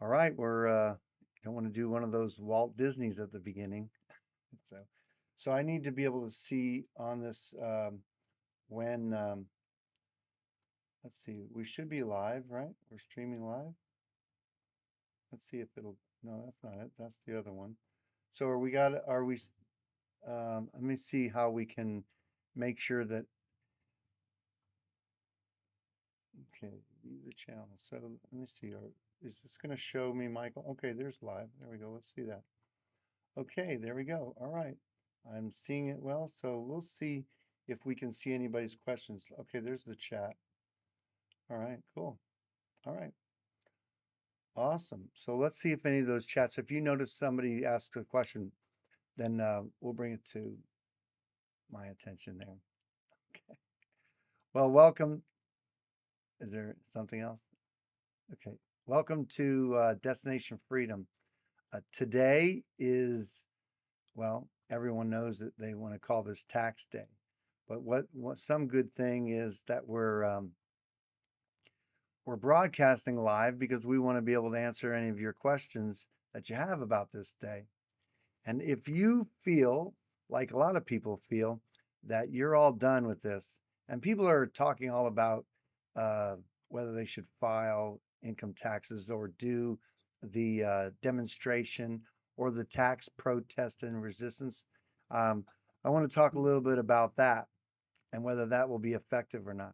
All right, don't want to do one of those Walt Disneys at the beginning. So, so I need to be able to see on this when let's see, we should be live, right? We're streaming live. Let's see if it'll. No, that's not it. That's the other one. So are we? Let me see how we can make sure that. Okay, view the channel. So let me see. Is this going to show me Michael? Okay, there's live. There we go. Let's see that. Okay, there we go. All right. I'm seeing it well, so we'll see if we can see anybody's questions. Okay, there's the chat. All right, cool. All right, awesome. So let's see if any of those chats, if you notice somebody asked a question, then we'll bring it to my attention there. Okay. Well, welcome. Is there something else? Okay. Welcome to Destination Freedom. Today is, well, everyone knows that they want to call this tax day. But what some good thing is that we're broadcasting live because we want to be able to answer any of your questions that you have about this day. And if you feel, like a lot of people feel, that you're all done with this, and people are talking all about uh, whether they should file income taxes or do the demonstration or the tax protest and resistance, I want to talk a little bit about that and whether that will be effective or not.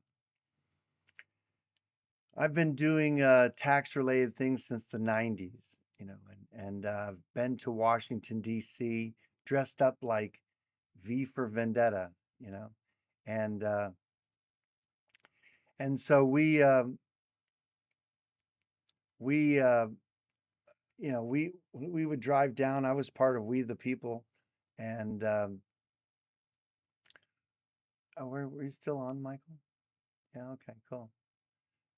I've been doing tax related things since the 90s, and I've been to Washington, D.C., dressed up like V for Vendetta, you know, and uh, and so we we would drive down. I was part of We the People, and oh, were you still on, Michael? Yeah, okay, cool,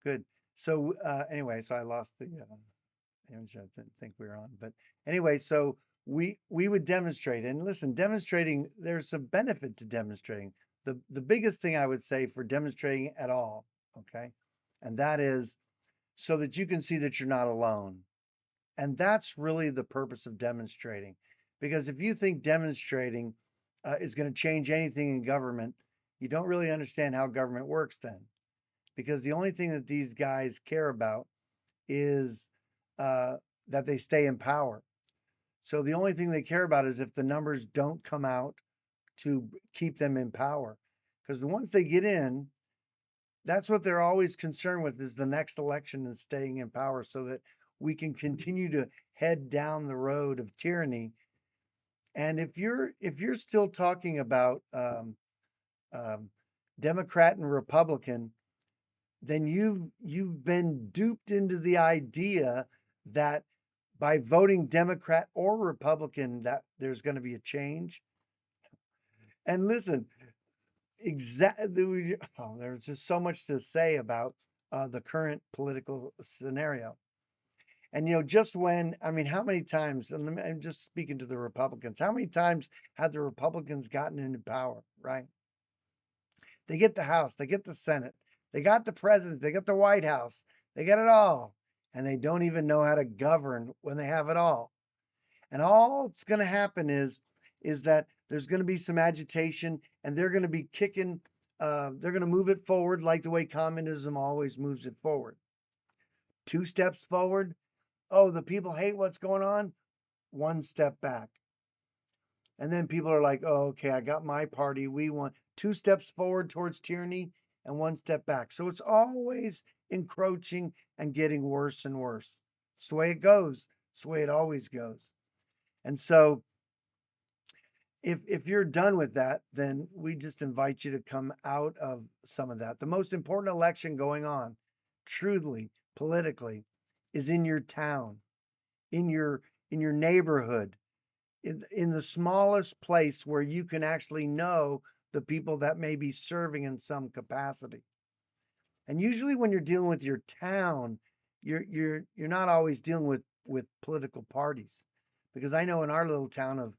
good. So anyway, so I lost the image. I didn't think we were on, but anyway, so we would demonstrate. And listen, demonstrating, there's some benefit to demonstrating. The biggest thing I would say for demonstrating at all, okay, and that is so that you can see that you're not alone. And that's really the purpose of demonstrating. Because if you think demonstrating is going to change anything in government, you don't really understand how government works then. Because the only thing that these guys care about is uh, that they stay in power. So the only thing they care about is if the numbers don't come out to keep them in power. Because once they get in, that's what they're always concerned with is the next election and staying in power so that we can continue to head down the road of tyranny. And if you're still talking about um, Democrat and Republican, then you've been duped into the idea that by voting Democrat or Republican that there's going to be a change. And listen, exactly, oh, there's just so much to say about the current political scenario. And just when, I mean, how many times, and I'm just speaking to the Republicans, how many times have the Republicans gotten into power, right? They get the House, they get the Senate, they got the president, they got the White House, they got it all. And they don't even know how to govern when they have it all. And all that's going to happen is that there's going to be some agitation and they're going to be kicking, they're going to move it forward like the way communism always moves it forward. 2 steps forward. Oh, the people hate what's going on. 1 step back. And then people are like, oh, okay, I got my party. We want 2 steps forward towards tyranny and 1 step back. So it's always encroaching and getting worse and worse. It's the way it goes. It's the way it always goes. And so if you're done with that, then we just invite you to come out of some of that. The most important election going on, truly, politically, is in your town, in your neighborhood, in the smallest place where you can actually know the people that may be serving in some capacity. And usually when you're dealing with your town, you're not always dealing with political parties. Because I know in our little town of,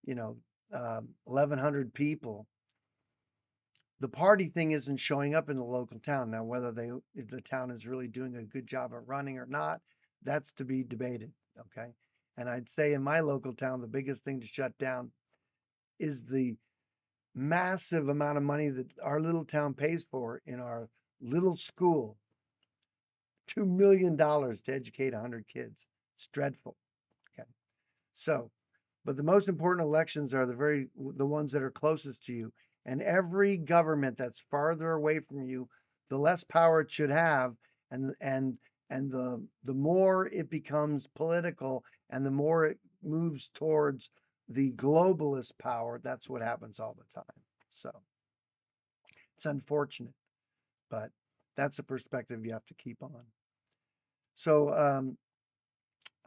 you know, 1,100 people, the party thing isn't showing up in the local town. Now, whether if the town is really doing a good job of running or not, that's to be debated. Okay. And I'd say in my local town, the biggest thing to shut down is the massive amount of money that our little town pays for in our little school. $2 million to educate 100 kids. It's dreadful. Okay. So, but the most important elections are the ones that are closest to you. And every government that's farther away from you, the less power it should have, and the more it becomes political, and the more it moves towards the globalist power. That's what happens all the time. So it's unfortunate, but that's a perspective you have to keep on. So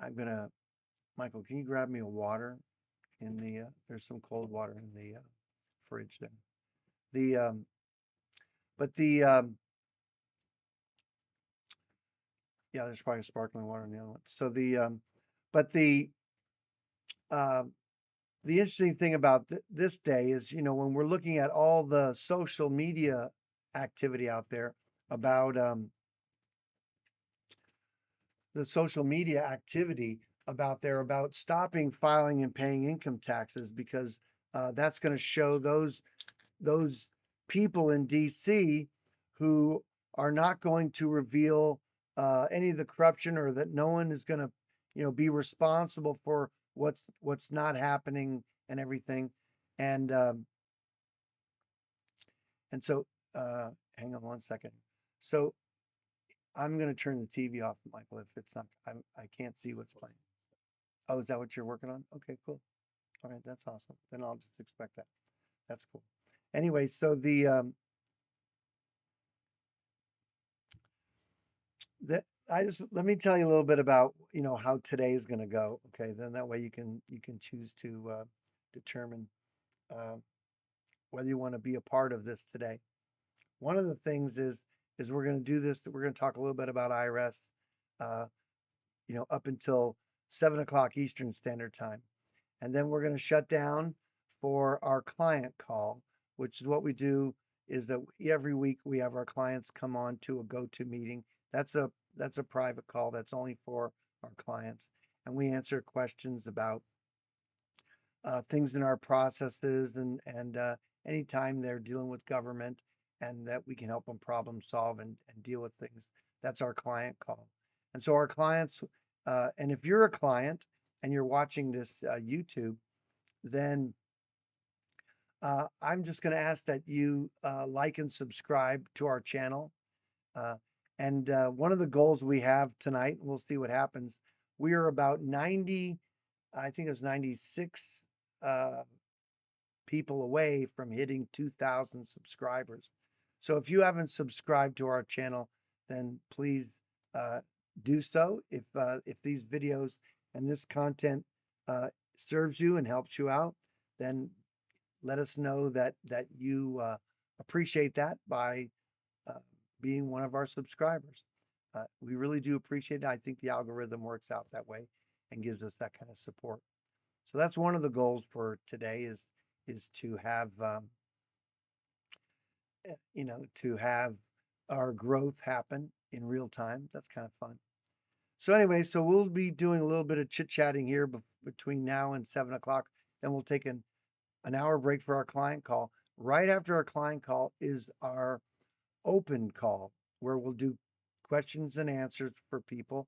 I'm gonna, Michael, can you grab me a water in the? There's some cold water in the fridge there. The but the yeah, there's probably sparkling water in the other one. So but uh, the interesting thing about this day is, when we're looking at all the social media activity out there about the social media activity about stopping filing and paying income taxes, because that's going to show those people in DC who are not going to reveal any of the corruption, or that no one is going to, be responsible for what's not happening and everything. And and so, hang on one second. So I'm going to turn the TV off, Michael, if it's not. I can't see what's playing. Oh, is that what you're working on? Okay, cool. All right, that's awesome. Then I'll just expect that. That's cool. Anyway, so the I just let me tell you a little bit about, how today is going to go. Okay, then that way you can choose to determine uh, whether you want to be a part of this today. One of the things is we're going to do this. That we're going to talk a little bit about IRS, uh, up until 7 o'clock Eastern Standard Time, and then we're going to shut down for our client call, which is what we do. Is that every week we have our clients come on to a go-to meeting. That's a private call. That's only for our clients, and we answer questions about things in our processes, and anytime they're dealing with government, and that we can help them problem solve and deal with things. That's our client call. And so our clients, and if you're a client and you're watching this YouTube, then I'm just going to ask that you like and subscribe to our channel. Uh, and one of the goals we have tonight, we'll see what happens. We are about 90, I think it was 96 uh, people away from hitting 2,000 subscribers. So if you haven't subscribed to our channel, then please uh, do so. If these videos and this content uh, serves you and helps you out, then let us know that you appreciate that by uh, being one of our subscribers. We really do appreciate it. I think the algorithm works out that way and gives us that kind of support. So that's one of the goals for today is to have to have our growth happen in real time. That's kind of fun. So anyway, so we'll be doing a little bit of chit chatting here between now and 7 o'clock. Then we'll take an hour break for our client call. Right after our client call is our open call, where we'll do questions and answers for people.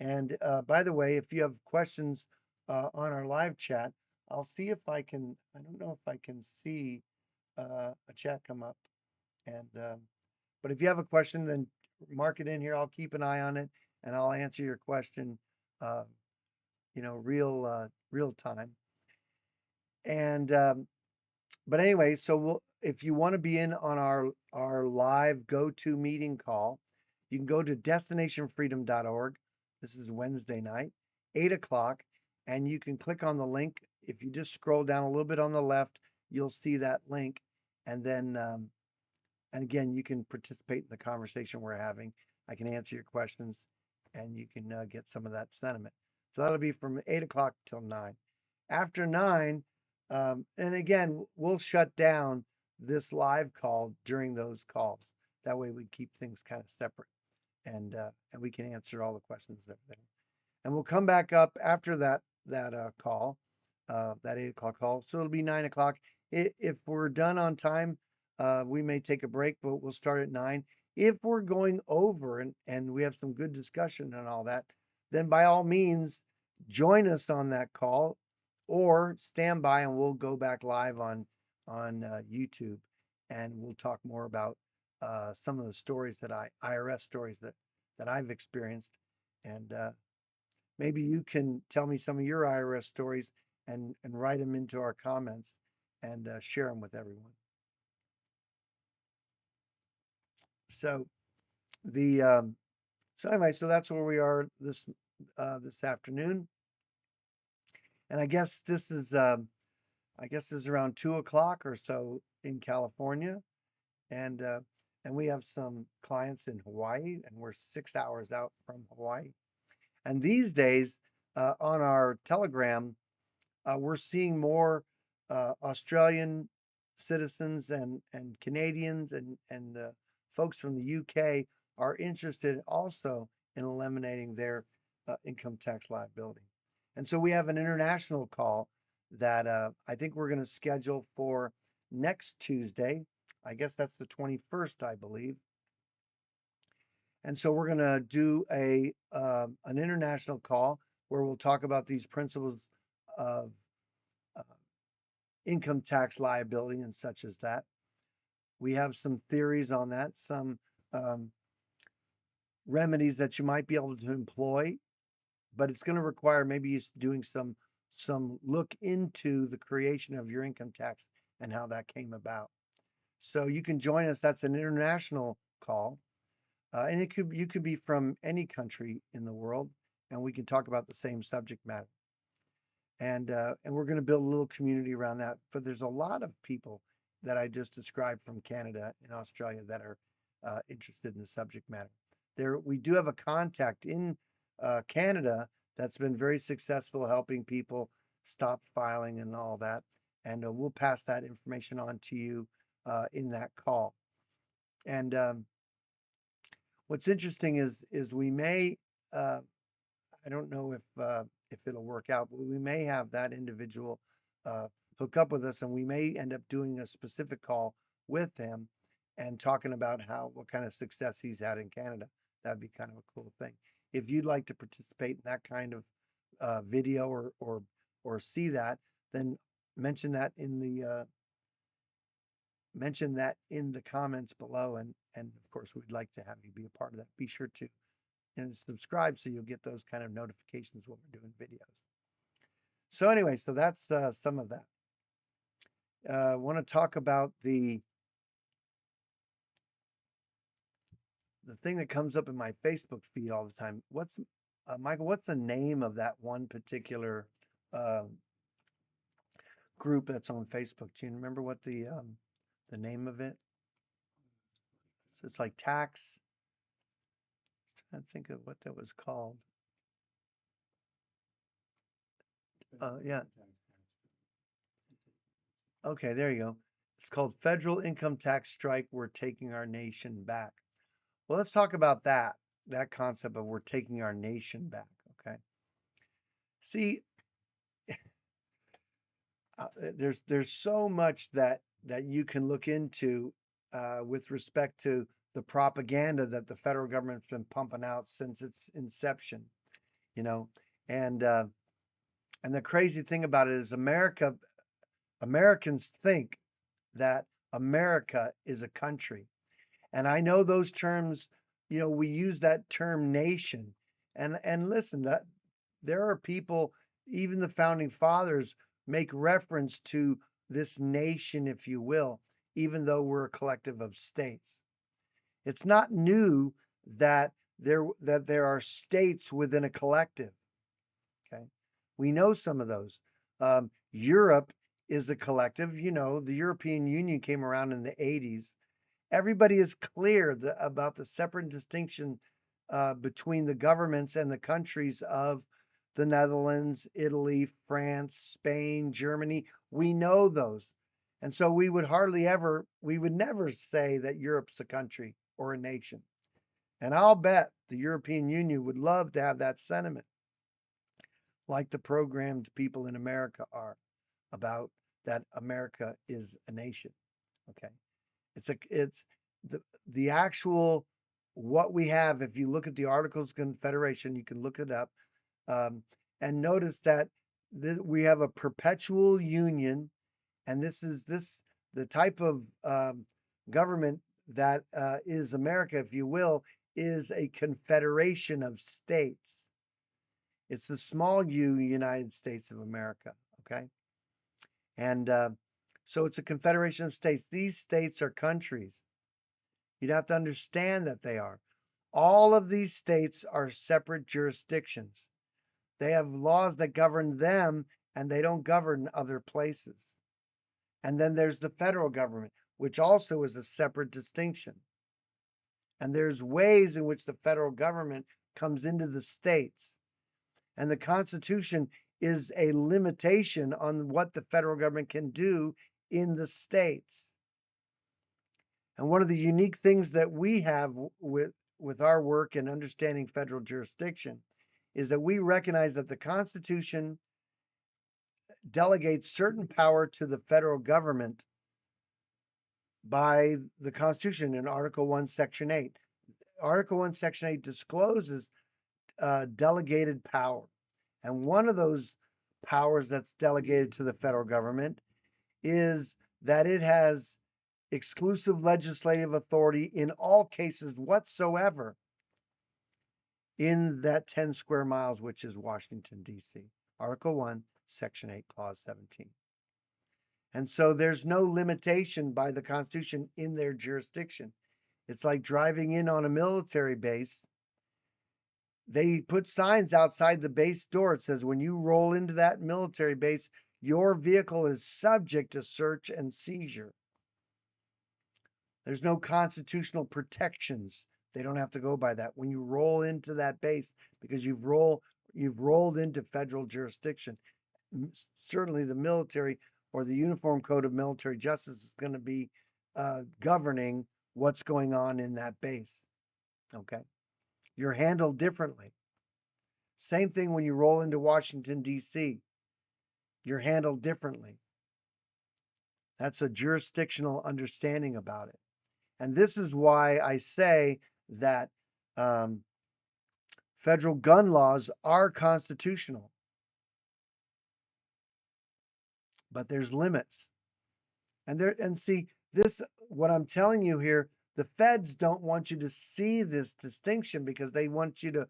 And by the way, if you have questions on our live chat, I'll see if I can. I don't know if I can see a chat come up. And but if you have a question, then mark it in here. I'll keep an eye on it, and I'll answer your question, uh, real time. And but anyway, so if you want to be in on our live go-to meeting call, you can go to destinationfreedom.org. This is Wednesday night, 8 o'clock, and you can click on the link. If you just scroll down a little bit on the left, you'll see that link, and then and again, you can participate in the conversation we're having. I can answer your questions, and you can get some of that sentiment. So that'll be from 8 o'clock till 9. After 9, and again, we'll shut down this live call during those calls. That way we keep things kind of separate, and we can answer all the questions that are there. And we'll come back up after that call, that 8 o'clock call. So it'll be 9 o'clock. If we're done on time, we may take a break, but we'll start at 9. If we're going over and we have some good discussion and all that, then by all means, join us on that call or stand by and we'll go back live on YouTube and we'll talk more about some of the stories that IRS stories that I've experienced. And maybe you can tell me some of your IRS stories and write them into our comments and share them with everyone. So the so anyway, so that's where we are this afternoon, and I guess this is around 2 o'clock or so in California, and uh, and we have some clients in Hawaii, and we're 6 hours out from Hawaii. And these days, on our Telegram, we're seeing more Australian citizens and Canadians and folks from the UK are interested also in eliminating their income tax liability. And so we have an international call that I think we're going to schedule for next Tuesday. I guess that's the 21st, I believe. And so we're going to do an international call where we'll talk about these principles of uh, income tax liability and such as that. We have some theories on that, some um, remedies that you might be able to employ, but it's going to require maybe you doing some look into the creation of your income tax and how that came about. So you can join us. That's an international call, and you could be from any country in the world, and we can talk about the same subject matter. And we're going to build a little community around that. But there's a lot of people that I just described from Canada and Australia that are interested in the subject matter. There, we do have a contact in Canada that's been very successful helping people stop filing and all that, and we'll pass that information on to you in that call. And what's interesting is we may uh, I don't know if it'll work out, but we may have that individual uh, hook up with us, and we may end up doing a specific call with him and talking about what kind of success he's had in Canada. That'd be kind of a cool thing. If you'd like to participate in that kind of video or see that, then mention that in the comments below, and of course we'd like to have you be a part of that. Be sure to and subscribe so you'll get those kind of notifications when we're doing videos. So anyway, so that's some of that. I want to talk about the thing that comes up in my Facebook feed all the time. What's Michael? What's the name of that one particular uh, group that's on Facebook? Do you remember what the name of it? So it's like tax. I think of what that was called. Yeah. Okay, there you go. It's called Federal Income Tax Strike. We're taking our nation back. Well, let's talk about that concept of we're taking our nation back. Okay. See, there's so much that you can look into with respect to the propaganda that the federal government's been pumping out since its inception. You know, and uh, and the crazy thing about it is Americans think that America is a country. And I know those terms, we use that term nation. And listen, that there are people, even the founding fathers make reference to this nation, if you will, even though we're a collective of states. It's not new that there are states within a collective. Okay. We know some of those. Europe is a collective. The European Union came around in the 80s. Everybody is clear about the separate distinction between the governments and the countries of the Netherlands, Italy, France, Spain, Germany. We know those. And so we would never say that Europe's a country or a nation. And I'll bet the European Union would love to have that sentiment. like the programmed people in America are about that America is a nation. Okay. It's the actual what we have. If you look at the Articles of Confederation, you can look it up, um, and notice that we have a perpetual union, and this the type of government that is America, if you will, is a confederation of states. It's the small U United States of America. Okay, and so it's a confederation of states. These states are countries. You'd have to understand that they are. All of these states are separate jurisdictions. They have laws that govern them and they don't govern other places. And then there's the federal government, which also is a separate distinction. And there's ways in which the federal government comes into the states. And the Constitution is a limitation on what the federal government can do in the states. And one of the unique things that we have with our work in understanding federal jurisdiction is that we recognize that the Constitution delegates certain power to the federal government by the Constitution in Article 1, Section 8. Article 1, Section 8 discloses delegated power. And one of those powers that's delegated to the federal government is that it has exclusive legislative authority in all cases whatsoever in that 10 square miles, which is Washington, D.C. Article 1, Section 8, Clause 17. And so there's no limitation by the Constitution in their jurisdiction. It's like driving in on a military base. They put signs outside the base door. It says, when you roll into that military base, your vehicle is subject to search and seizure. There's no constitutional protections. They don't have to go by that. When you roll into that base, because you've rolled into federal jurisdiction, certainly the military or the Uniform Code of Military Justice is going to be governing what's going on in that base. Okay. You're handled differently. Same thing when you roll into Washington, D.C., you're handled differently. That's a jurisdictional understanding about it. And this is why I say that federal gun laws are constitutional, but there's limits. And see, this, what I'm telling you here, the feds don't want you to see this distinction because they want you to,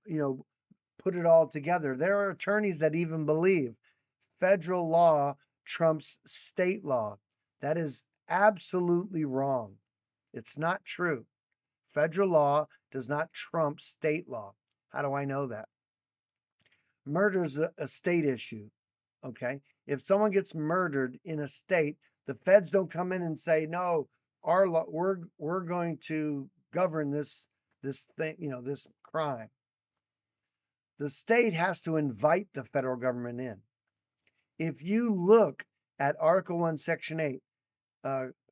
you know, put it all together. There are attorneys that even believe federal law trumps state law. That is absolutely wrong. It's not true. Federal law does not trump state law. How do I know that? Murder is a state issue. Okay. If someone gets murdered in a state, the feds don't come in and say, no, our law, we're going to govern this thing, this crime. The state has to invite the federal government in. If you look at Article 1, Section 8,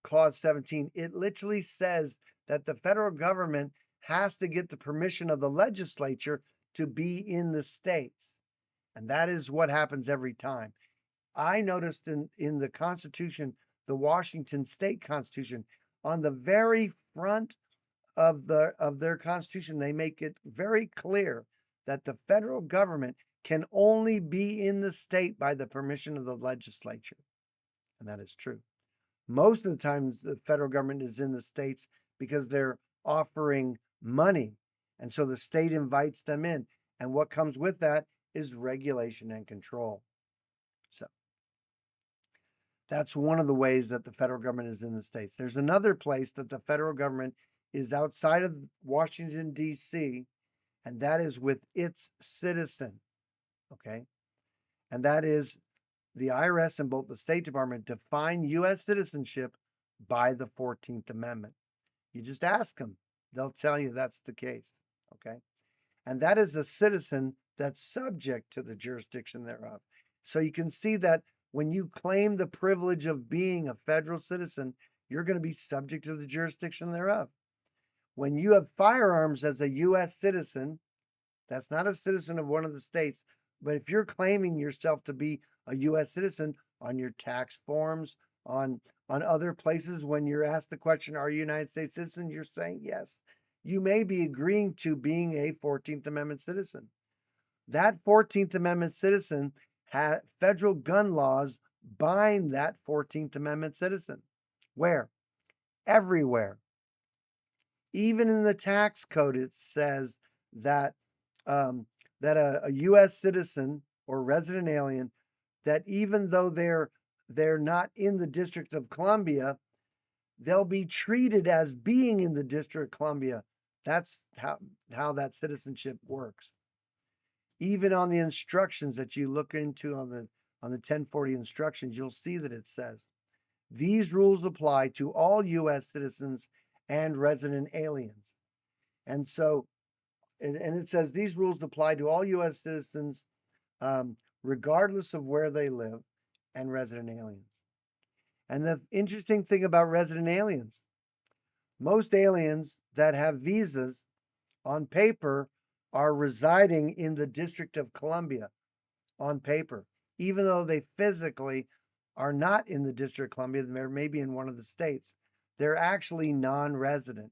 Clause 17, it literally says that the federal government has to get the permission of the legislature to be in the states. And that is what happens every time. I noticed in the Constitution, the Washington State Constitution, on the very front of their Constitution, they make it very clear that the federal government can only be in the state by the permission of the legislature. And that is true. Most of the times, the federal government is in the states because they're offering money. And so the state invites them in. And what comes with that is regulation and control. So that's one of the ways that the federal government is in the states. There's another place that the federal government is outside of Washington, D.C., and that is with its citizen. Okay. And that is the IRS and both the State Department define U.S. citizenship by the 14th Amendment. You just ask them, they'll tell you that's the case. Okay. And that is a citizen that's subject to the jurisdiction thereof. So you can see that when you claim the privilege of being a federal citizen, you're going to be subject to the jurisdiction thereof. When you have firearms as a U.S. citizen, that's not a citizen of one of the states. But if you're claiming yourself to be a U.S. citizen on your tax forms, on on other places, when you're asked the question, "Are you a United States citizen?" You're saying yes. You may be agreeing to being a 14th Amendment citizen. That 14th Amendment citizen federal gun laws bind that 14th Amendment citizen. Where? Everywhere. Even in the tax code, it says that um, that a U.S. citizen or resident alien, that even though they're not in the District of Columbia, they'll be treated as being in the District of Columbia. That's how that citizenship works. Even on the instructions that you look into on the 1040 instructions, you'll see that it says these rules apply to all U.S. citizens and resident aliens. And so, and it says these rules apply to all U.S. citizens, regardless of where they live, and resident aliens. And the interesting thing about resident aliens, most aliens that have visas on paper are residing in the District of Columbia on paper, even though they physically are not in the District of Columbia, they're maybe in one of the states. They're actually non-resident.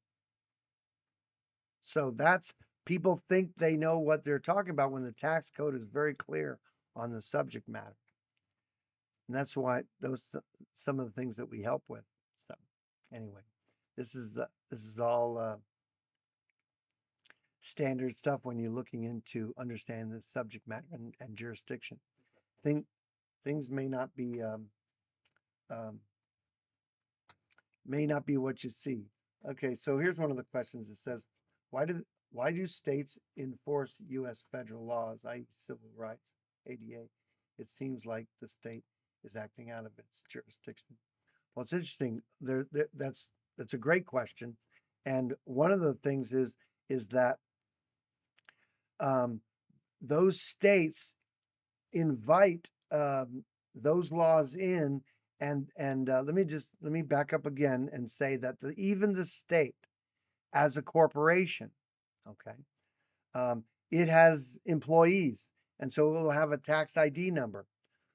So that's, people think they know what they're talking about when the tax code is very clear on the subject matter. And that's why those some of the things that we help with. So anyway, this is all standard stuff when you're looking into understanding the subject matter and jurisdiction. Thing, things um, may not be what you see. Okay, so here's one of the questions. It says, why do why do states enforce U.S. federal laws, i.e., civil rights, ADA? It seems like the state is acting out of its jurisdiction. Well, it's interesting. That's a great question, and one of the things is that um, those states invite those laws in, and let me back up again and say that even the state as a corporation, okay, it has employees, and so it will have a tax ID number.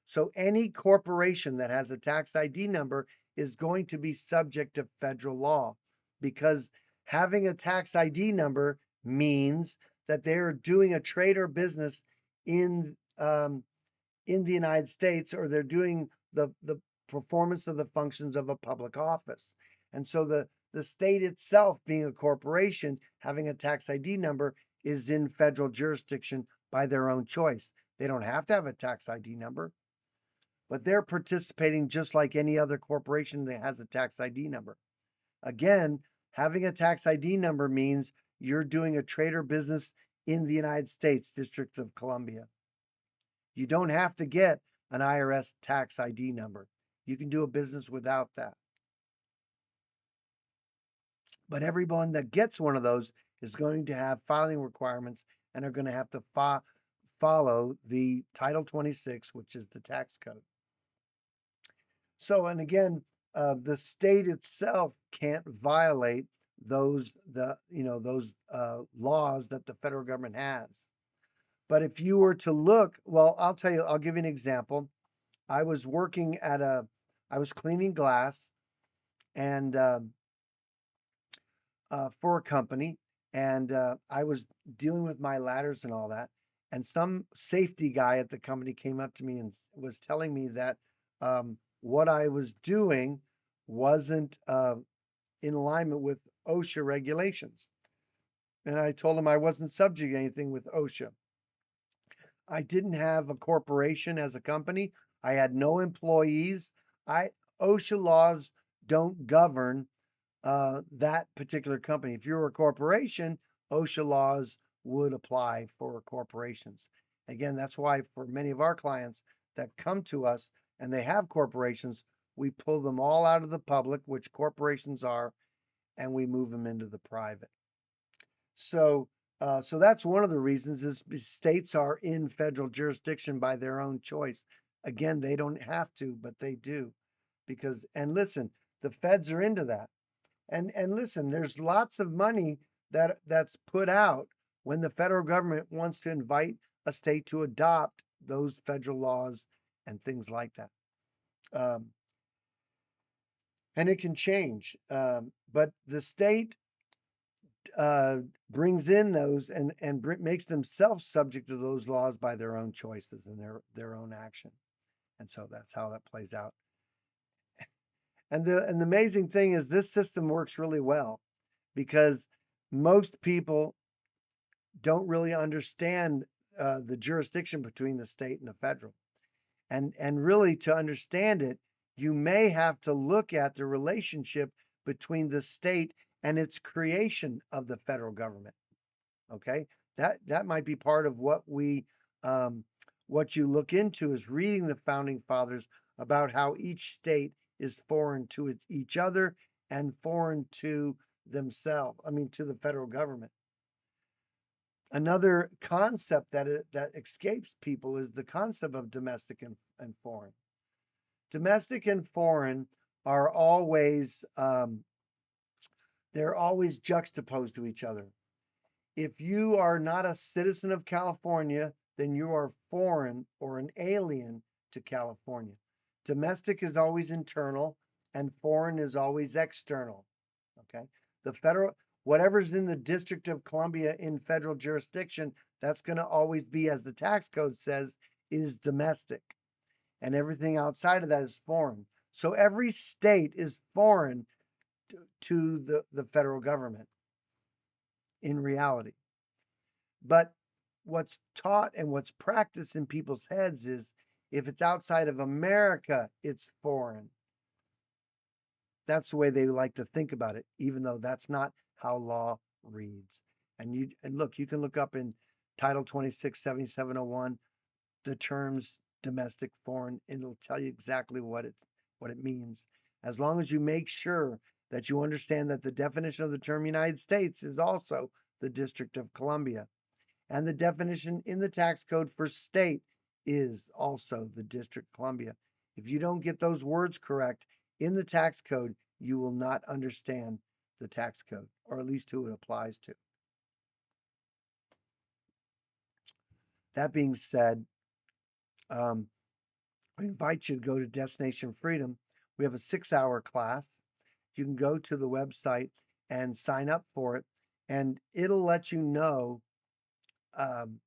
So any corporation that has a tax ID number is going to be subject to federal law, because having a tax ID number means that they're doing a trade or business in in the United States, or they're doing the performance of the functions of a public office. And so the state itself, being a corporation, having a tax ID number, is in federal jurisdiction by their own choice. They don't have to have a tax ID number, but they're participating just like any other corporation that has a tax ID number. Again, having a tax ID number means you're doing a trade or business in the United States, District of Columbia. You don't have to get an IRS tax ID number. You can do a business without that. But everyone that gets one of those is going to have filing requirements and are going to have to follow the Title 26, which is the tax code. So, and again, the state itself can't violate those those laws that the federal government has. But if you were to look, well, I'll tell you, I'll give you an example. I was working at I was cleaning glass, and for a company, and I was dealing with my ladders and all that. And some safety guy at the company came up to me and was telling me that what I was doing wasn't in alignment with OSHA regulations. And I told him I wasn't subject to anything with OSHA. I didn't have a corporation as a company. I had no employees. I OSHA laws don't govern that particular company. If you're a corporation, OSHA laws would apply for corporations. Again, that's why for many of our clients that come to us and they have corporations, we pull them all out of the public, which corporations are, and we move them into the private. So, so that's one of the reasons is states are in federal jurisdiction by their own choice. Again, they don't have to, but they do, because, and listen, the feds are into that. And listen, there's lots of money that's put out when the federal government wants to invite a state to adopt those federal laws and things like that. Um, and it can change. But the state uh, brings in those and makes themselves subject to those laws by their own choices and their own action. And so that's how that plays out. And the amazing thing is this system works really well because most people don't really understand the jurisdiction between the state and the federal. And really to understand it, you may have to look at the relationship between the state and its creation of the federal government. Okay, that might be part of um, what you look into is reading the founding fathers about how each state is foreign to each other and foreign to themselves. I mean, to the federal government. Another concept that escapes people is the concept of domestic and foreign. Domestic and foreign are always they're always juxtaposed to each other. If you are not a citizen of California, then you are foreign or an alien to California. Domestic is always internal and foreign is always external. Okay. The federal, whatever's in the District of Columbia in federal jurisdiction, that's going to always be, as the tax code says, is domestic. And everything outside of that is foreign. So every state is foreign to the federal government in reality. But what's taught and what's practiced in people's heads is if it's outside of America, it's foreign. That's the way they like to think about it, even though that's not how law reads. And look, you can look up in Title 26, 7701, the terms domestic, foreign, and it'll tell you exactly what it means. As long as you make sure that you understand that the definition of the term United States is also the District of Columbia. And the definition in the tax code for state is also the District of Columbia. If you don't get those words correct in the tax code, you will not understand the tax code, or at least who it applies to. That being said, I invite you to go to Destination Freedom. We have a 6-hour class. You can go to the website and sign up for it, and it'll let you know um,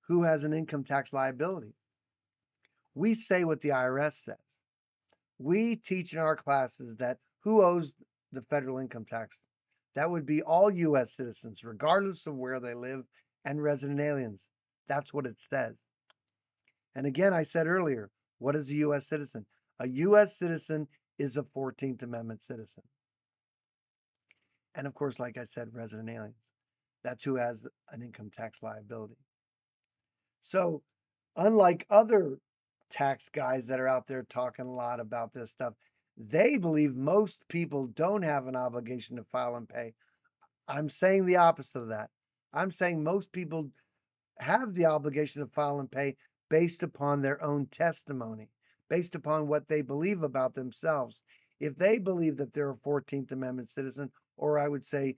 who has an income tax liability. We say what the IRS says. We teach in our classes that who owes the federal income tax? That would be all U.S. citizens, regardless of where they live, and resident aliens. That's what it says. And again, I said earlier, what is a U.S. citizen? A U.S. citizen is a 14th Amendment citizen. And of course, like I said, resident aliens. That's who has an income tax liability. So, unlike other tax guys that are out there talking a lot about this stuff, they believe most people don't have an obligation to file and pay. I'm saying the opposite of that. I'm saying most people have the obligation to file and pay based upon their own testimony, based upon what they believe about themselves. If they believe that they're a 14th Amendment citizen, or I would say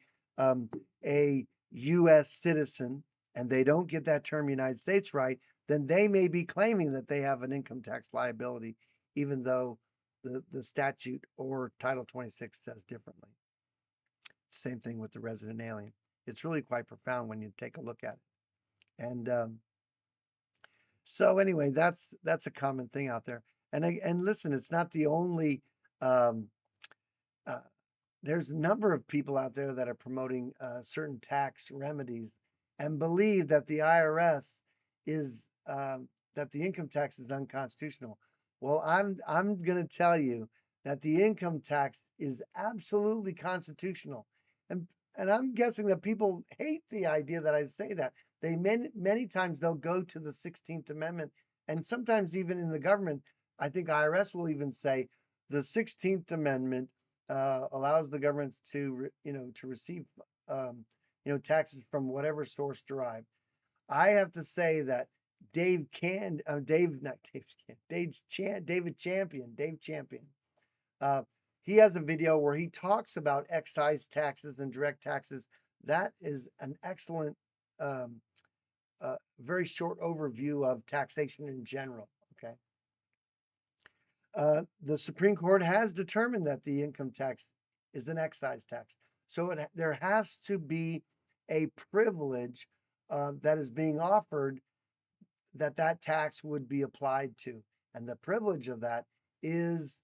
a U.S. citizen, and they don't get that term United States right, then they may be claiming that they have an income tax liability, even though the statute or Title 26 says differently. Same thing with the resident alien. It's really quite profound when you take a look at it. And so anyway, that's a common thing out there. And listen, it's not the only. Um, uh, there's a number of people out there that are promoting certain tax remedies and believe that the IRS is that the income tax is unconstitutional. Well, I'm going to tell you that the income tax is absolutely constitutional, and and I'm guessing that people hate the idea that I say that. They many times they'll go to the 16th Amendment, and sometimes even in the government, I think IRS will even say the 16th Amendment allows the government to to receive taxes from whatever source derived. I have to say that David Champion. Uh, he has a video where he talks about excise taxes and direct taxes. That is an excellent um, very short overview of taxation in general. Okay. The Supreme Court has determined that the income tax is an excise tax. So there has to be a privilege that is being offered that tax would be applied to. And the privilege of that is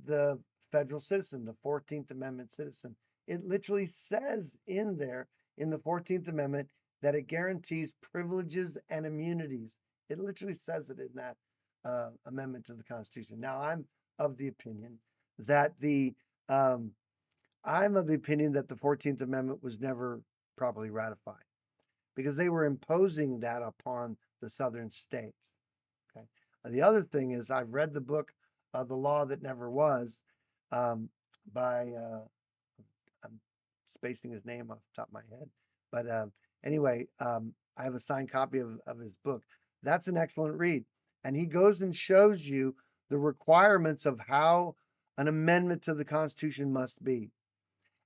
the federal citizen, the 14th Amendment citizen. It literally says in there in the 14th Amendment that it guarantees privileges and immunities. It literally says it in that amendment to the Constitution. Now, of the opinion that the um, I'm of the opinion that the 14th Amendment was never properly ratified because they were imposing that upon the southern states. Okay. The other thing is, I've read the book, The Law That Never Was, by, I'm spacing his name off the top of my head. But anyway, I have a signed copy of his book. That's an excellent read. And he goes and shows you the requirements of how an amendment to the Constitution must be.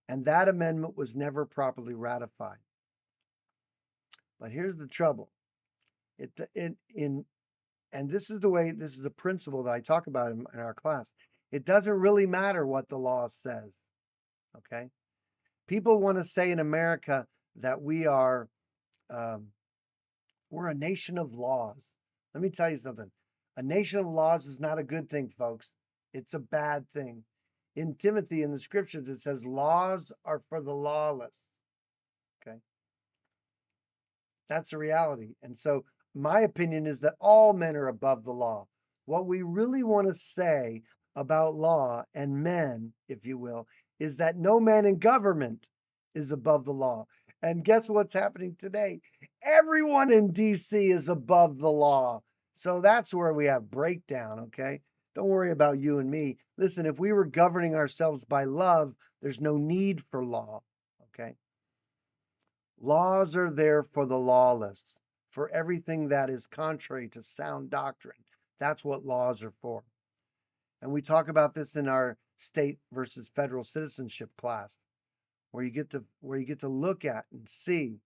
And that amendment was never properly ratified. But here's the trouble. And this is the principle that I talk about in our class. It doesn't really matter what the law says. Okay. People want to say in America that um, we're a nation of laws. Let me tell you something. A nation of laws is not a good thing, folks. It's a bad thing. In Timothy, in the scriptures, it says laws are for the lawless. Okay. That's the reality. And so my opinion is that all men are above the law. What we really want to say about law and men, if you will, is that no man in government is above the law. And guess what's happening today? Everyone in DC is above the law. So that's where we have breakdown, okay? Don't worry about you and me. Listen, if we were governing ourselves by love, there's no need for law, okay? Laws are there for the lawless, for everything that is contrary to sound doctrine. That's what laws are for. And we talk about this in our state versus federal citizenship class, where you get to look at and see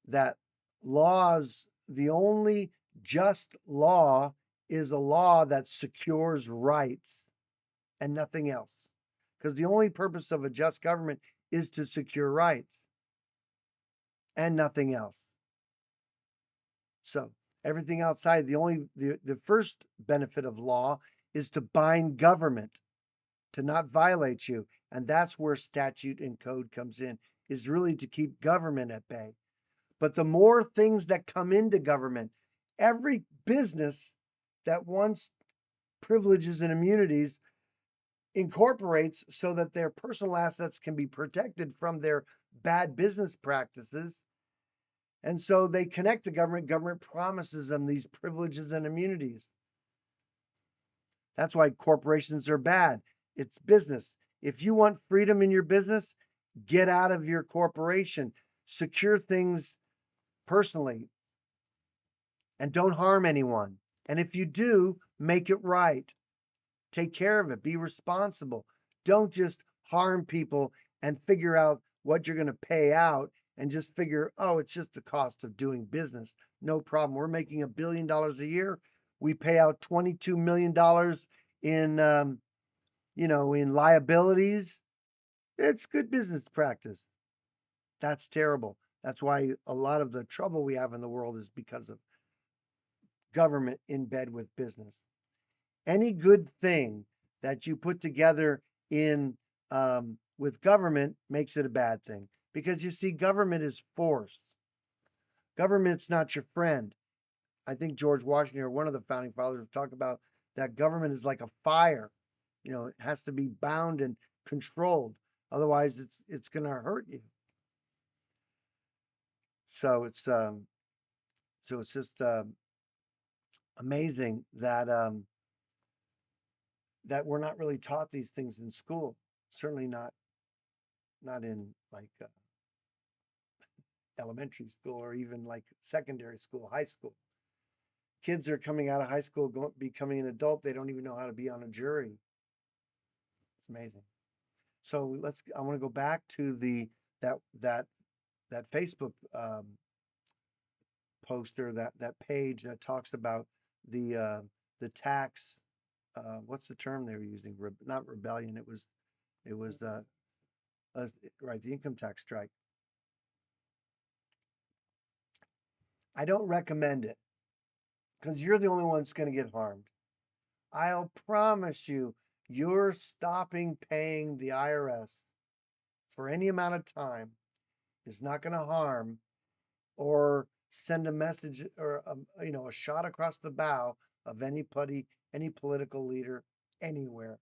that laws, the only just law is a law that secures rights and nothing else. Because the only purpose of a just government is to secure rights and nothing else. So everything outside, the first benefit of law is to bind government, to not violate you. And that's where statute and code comes in, is really to keep government at bay. But the more things that come into government, every business that wants privileges and immunities incorporates so that their personal assets can be protected from their bad business practices. And so they connect to government. Government promises them these privileges and immunities. That's why corporations are bad. It's business. If you want freedom in your business, get out of your corporation. Secure things personally and don't harm anyone. And if you do, make it right. Take care of it. Be responsible. Don't just harm people and figure out what you're going to pay out and just figure, oh, it's just the cost of doing business. No problem. We're making $1 billion a year. We pay out $22 million in, in liabilities. It's good business practice. That's terrible. That's why a lot of the trouble we have in the world is because of government in bed with business. Any good thing that you put together in with government makes it a bad thing, because you see, government is forced. Government's not your friend. I think George Washington, or one of the founding fathers, talked about that government is like a fire. It has to be bound and controlled. Otherwise, it's going to hurt you. So it's just amazing that we're not really taught these things in school. Certainly not in like elementary school or even like secondary school, high school. Kids are coming out of high school, becoming an adult. They don't even know how to be on a jury. It's amazing. So I want to go back to that Facebook poster, that page that talks about the tax. What's the term they were using? Not rebellion. It was uh, right, the income tax strike. I don't recommend it because you're the only one that's going to get harmed. I'll promise you, you're stopping paying the IRS for any amount of time is not going to harm or send a message or a shot across the bow of any political leader anywhere.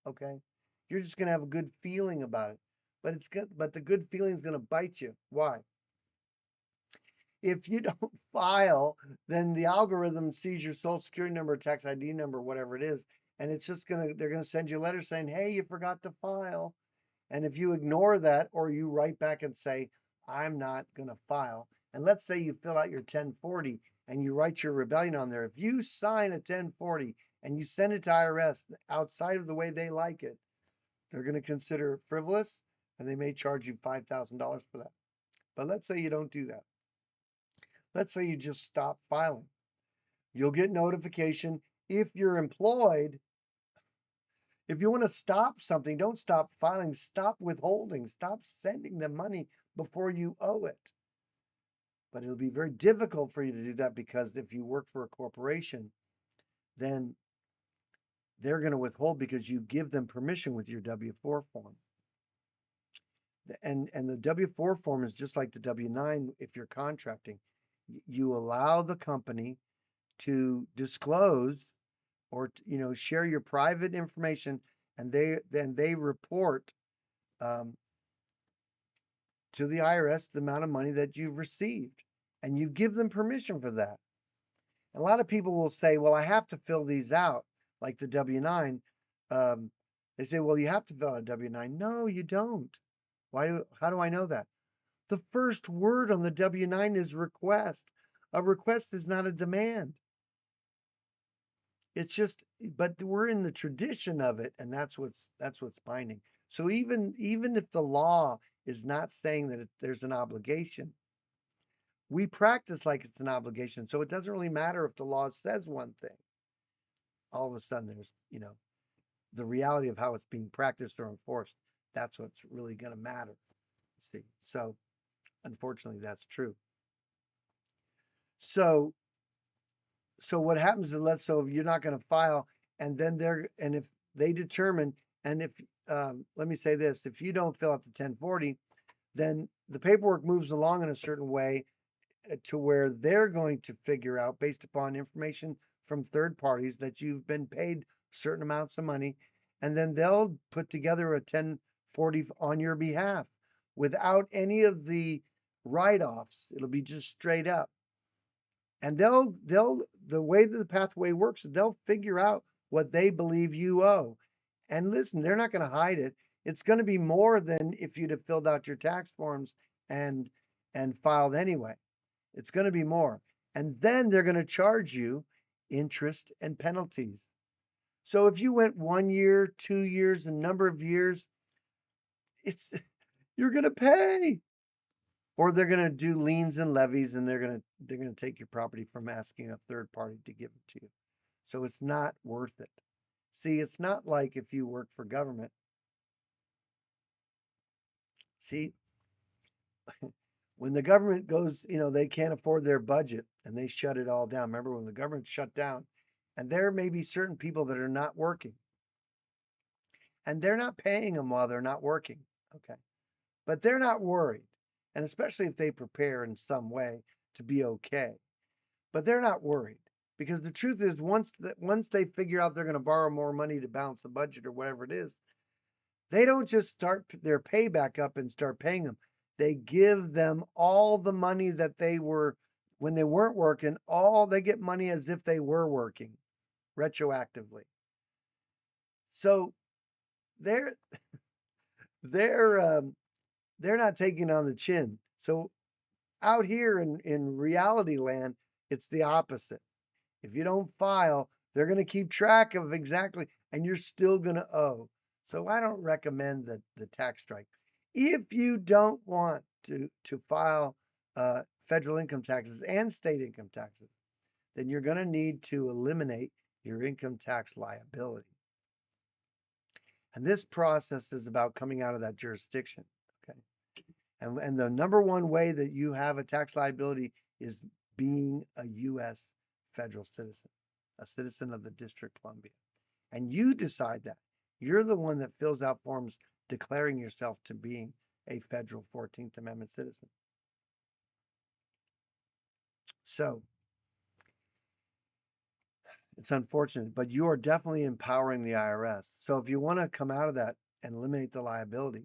Okay, you're just going to have a good feeling about it, but it's good. But the good feeling is going to bite you. Why? If you don't file, then the algorithm sees your social security number, tax ID number, whatever it is, and they're gonna send you a letter saying, hey, you forgot to file. And if you ignore that or you write back and say, I'm not gonna file, and let's say you fill out your 1040 and you write your rebellion on there, if you sign a 1040 and you send it to IRS outside of the way they like it, they're gonna consider it frivolous and they may charge you $5,000 for that. But let's say you don't do that. Let's say you just stop filing. You'll get notification if you're employed. If you want to stop something, don't stop filing, stop withholding, stop sending them money before you owe it. But it'll be very difficult for you to do that because if you work for a corporation, then they're going to withhold because you give them permission with your W-4 form. And the W-4 form is just like the W-9 if you're contracting. You allow the company to disclose or share your private information, and they report to the IRS the amount of money that you've received, and you give them permission for that. A lot of people will say, well, I have to fill these out, like the W-9. They say, well, you have to fill out a W-9. No, you don't. How do I know that? The first word on the W-9 is request. A request is not a demand. It's just, but we're in the tradition of it, and that's what's binding. So even if the law is not saying that there's an obligation, we practice like it's an obligation. So it doesn't really matter if the law says one thing. All of a sudden, there's the reality of how it's being practiced or enforced. That's what's really going to matter. See, so unfortunately, that's true. So what happens is so if you're not going to file, and then if they determine, and if let me say this, if you don't fill out the 1040, then the paperwork moves along in a certain way to where they're going to figure out, based upon information from third parties, that you've been paid certain amounts of money, and then they'll put together a 1040 on your behalf without any of the write-offs. It'll be just straight up. And the way that the pathway works, they'll figure out what they believe you owe. And listen, they're not going to hide it. It's going to be more than if you'd have filled out your tax forms and filed anyway. It's going to be more. And then they're going to charge you interest and penalties. So if you went 1 year, 2 years, a number of years, you're going to pay. Or they're going to do liens and levies, and they're going to take your property from asking a third party to give it to you. So it's not worth it. See, it's not like if you work for government. See, when the government goes, they can't afford their budget and they shut it all down. Remember when the government shut down, and there may be certain people that are not working, and they're not paying them while they're not working. Okay. But they're not worried. And especially if they prepare in some way to be okay. But they're not worried because the truth is once they figure out they're going to borrow more money to balance the budget or whatever it is, they don't just start their pay back up and start paying them. They give them all the money that they were when they weren't working, they get money as if they were working retroactively. So they're they're they're not taking on the chin. So out here in reality land, it's the opposite. If you don't file, they're going to keep track of exactly, and you're still going to owe. So I don't recommend the tax strike. If you don't want to file federal income taxes and state income taxes, then you're going to need to eliminate your income tax liability. And this process is about coming out of that jurisdiction. Okay. And the number one way that you have a tax liability is being a U.S. federal citizen, a citizen of the District of Columbia. And you decide that. You're the one that fills out forms declaring yourself to being a federal 14th Amendment citizen. So it's unfortunate, but you are definitely empowering the IRS. So if you want to come out of that and eliminate the liability,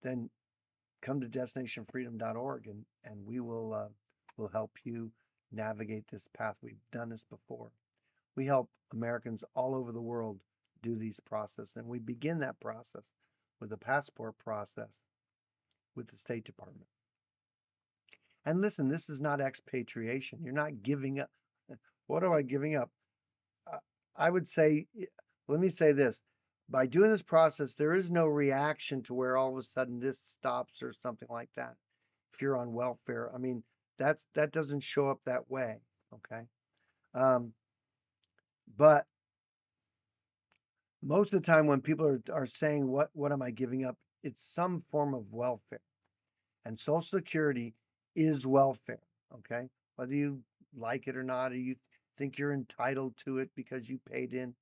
then come to destinationfreedom.org and we will help you navigate this path. We've done this before. We help Americans all over the world do these processes, and we begin that process with the passport process with the State Department. And listen, this is not expatriation. You're not giving up. What am I giving up? I would say, let me say this. By doing this process, there is no reaction to where all of a sudden this stops or something like that. If you're on welfare, I mean, that doesn't show up that way. Okay. But most of the time when people are saying, what am I giving up? It's some form of welfare. And Social Security is welfare. Okay. Whether you like it or not, or you think you're entitled to it because you paid in,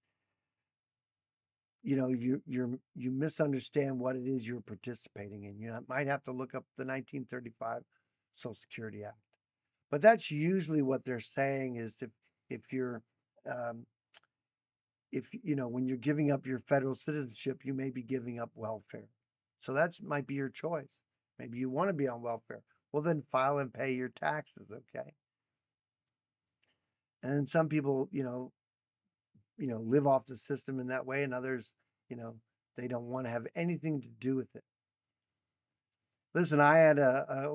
you misunderstand what it is you're participating in. You might have to look up the 1935 Social Security Act. But that's usually what they're saying is if you're when you're giving up your federal citizenship, you may be giving up welfare. So that might be your choice. Maybe you want to be on welfare. Well, then file and pay your taxes, okay? And then some people, live off the system in that way, and others, they don't want to have anything to do with it. Listen,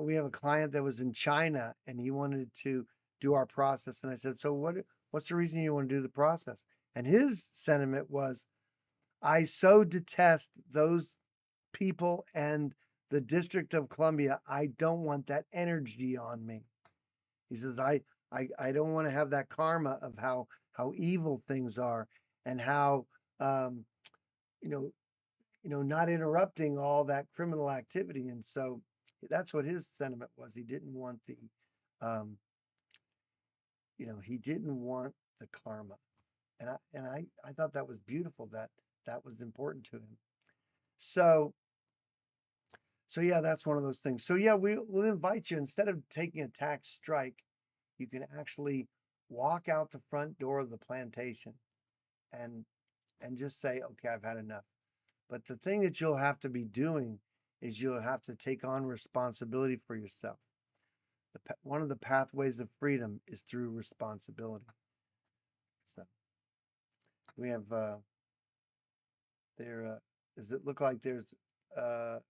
we have a client that was in China and he wanted to do our process. And I said, so what's the reason you want to do the process? And his sentiment was, I so detest those people and the District of Columbia. I don't want that energy on me. He says, I don't want to have that karma of how evil things are and how, you know, not interrupting all that criminal activity. And so that's what his sentiment was. He didn't want um, he didn't want the karma. And I thought that was beautiful, that was important to him. So yeah, that's one of those things. So yeah, we'll invite you, instead of taking a tax strike, you can actually walk out the front door of the plantation and just say, okay, I've had enough. But the thing that you'll have to be doing is you'll have to take on responsibility for yourself. One of the pathways of freedom is through responsibility. So we have does it look like there's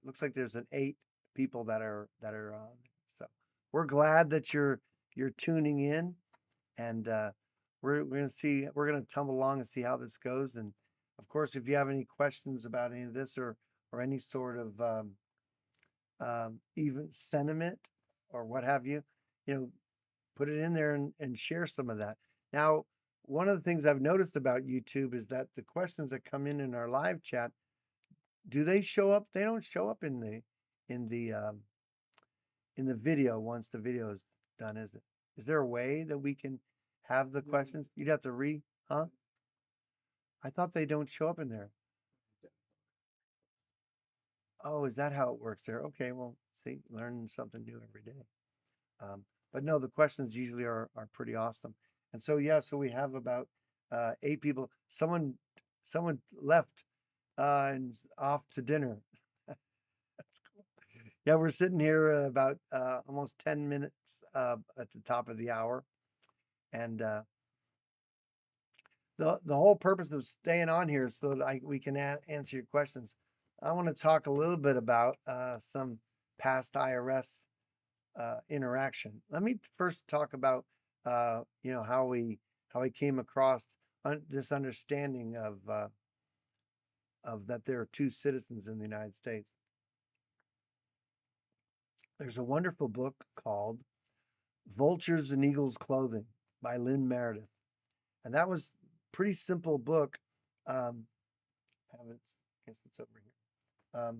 looks like there's an 8 people that are on. So we're glad that you're tuning in, and we're gonna tumble along and see how this goes. And of course, if you have any questions about any of this or any sort of even sentiment or what have you, put it in there and share some of that. Now, one of the things I've noticed about YouTube is that the questions that come in our live chat, do they show up? They don't show up in the in the um, in the video once the video is done, is it? Is there a way that we can have the questions? You'd have to huh? I thought they don't show up in there. Oh, is that how it works there? Okay, well, see, learning something new every day. But no, the questions usually are pretty awesome. And so yeah, so we have about 8 people. Someone left and off to dinner. That's cool. Yeah, we're sitting here about almost 10 minutes at the top of the hour, and the whole purpose of staying on here is so that we can answer your questions. I want to talk a little bit about some past IRS interaction. Let me first talk about how we came across this understanding of that there are 2 citizens in the United States. There's a wonderful book called Vultures and Eagles Clothing by Lynn Meredith. And that was pretty simple book. Have it, I guess it's over here.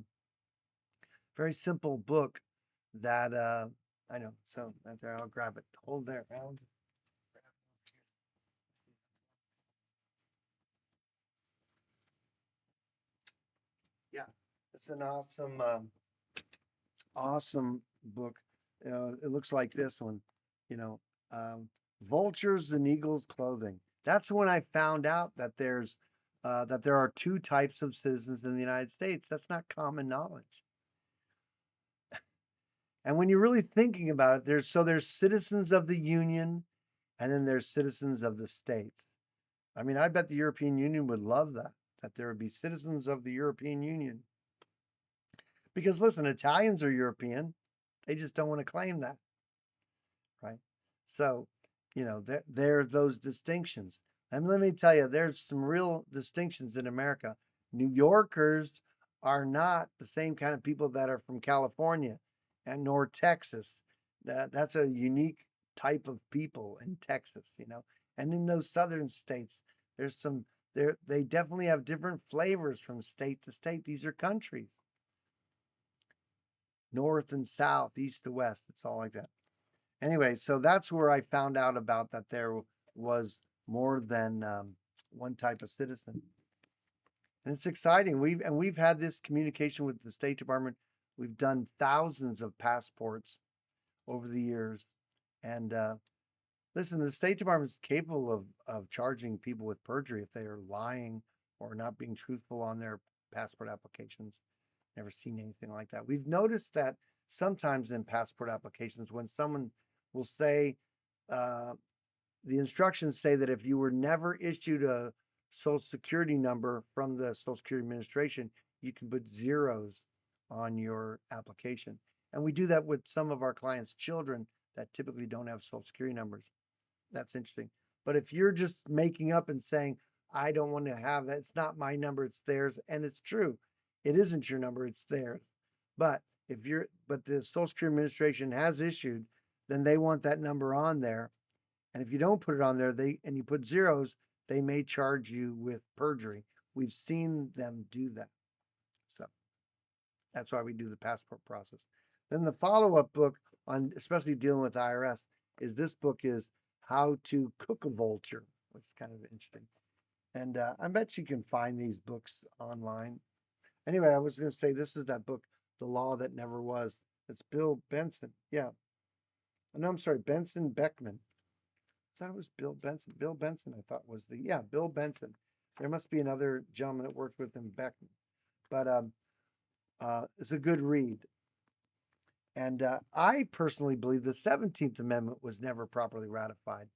Very simple book that I know. So right there, I'll grab it. Hold there, Alan. Yeah, it's an awesome book. It looks like this one. You know, um, Vultures and Eagles Clothing. That's when I found out that there are two types of citizens in the United States. That's not common knowledge. And when you're really thinking about it, there's citizens of the Union, and then there's citizens of the states. I mean, I bet the European Union would love that there would be citizens of the European Union. Because listen, Italians are European. They just don't want to claim that, right? So, there are those distinctions. And let me tell you, there's some real distinctions in America. New Yorkers are not the same kind of people that are from California and nor Texas. That's a unique type of people in Texas. And in those southern states, there's some they definitely have different flavors from state to state. These are countries, north and south, east to west. It's all like that. Anyway, so that's where I found out about that there was more than one type of citizen. And it's exciting. We've had this communication with the State Department. We've done thousands of passports over the years. And listen, the State Department is capable of charging people with perjury if they are lying or not being truthful on their passport applications. Never seen anything like that. We've noticed that sometimes in passport applications, when someone will say, uh, the instructions say that if you were never issued a social security number from the Social Security Administration, you can put zeros on your application. And we do that with some of our clients' children that typically don't have social security numbers. That's interesting. But if you're just making up and saying, I don't want to have that, it's not my number, it's theirs, and it's true. It isn't your number, it's theirs. But but the Social Security Administration has issued, then they want that number on there. And if you don't put it on there, and you put zeros, they may charge you with perjury. We've seen them do that. So that's why we do the passport process. Then the follow-up book on especially dealing with IRS is this book is How to Cook a Vulture, which is kind of interesting. And I bet you can find these books online. Anyway, I was going to say this is that book, The Law That Never Was. It's Bill Benson. Yeah. No, I'm sorry, Benson Beckman. I thought it was Bill Benson. Bill Benson, I thought was Bill Benson. There must be another gentleman that worked with him, Beckman. But it's a good read. And I personally believe the 17th Amendment was never properly ratified.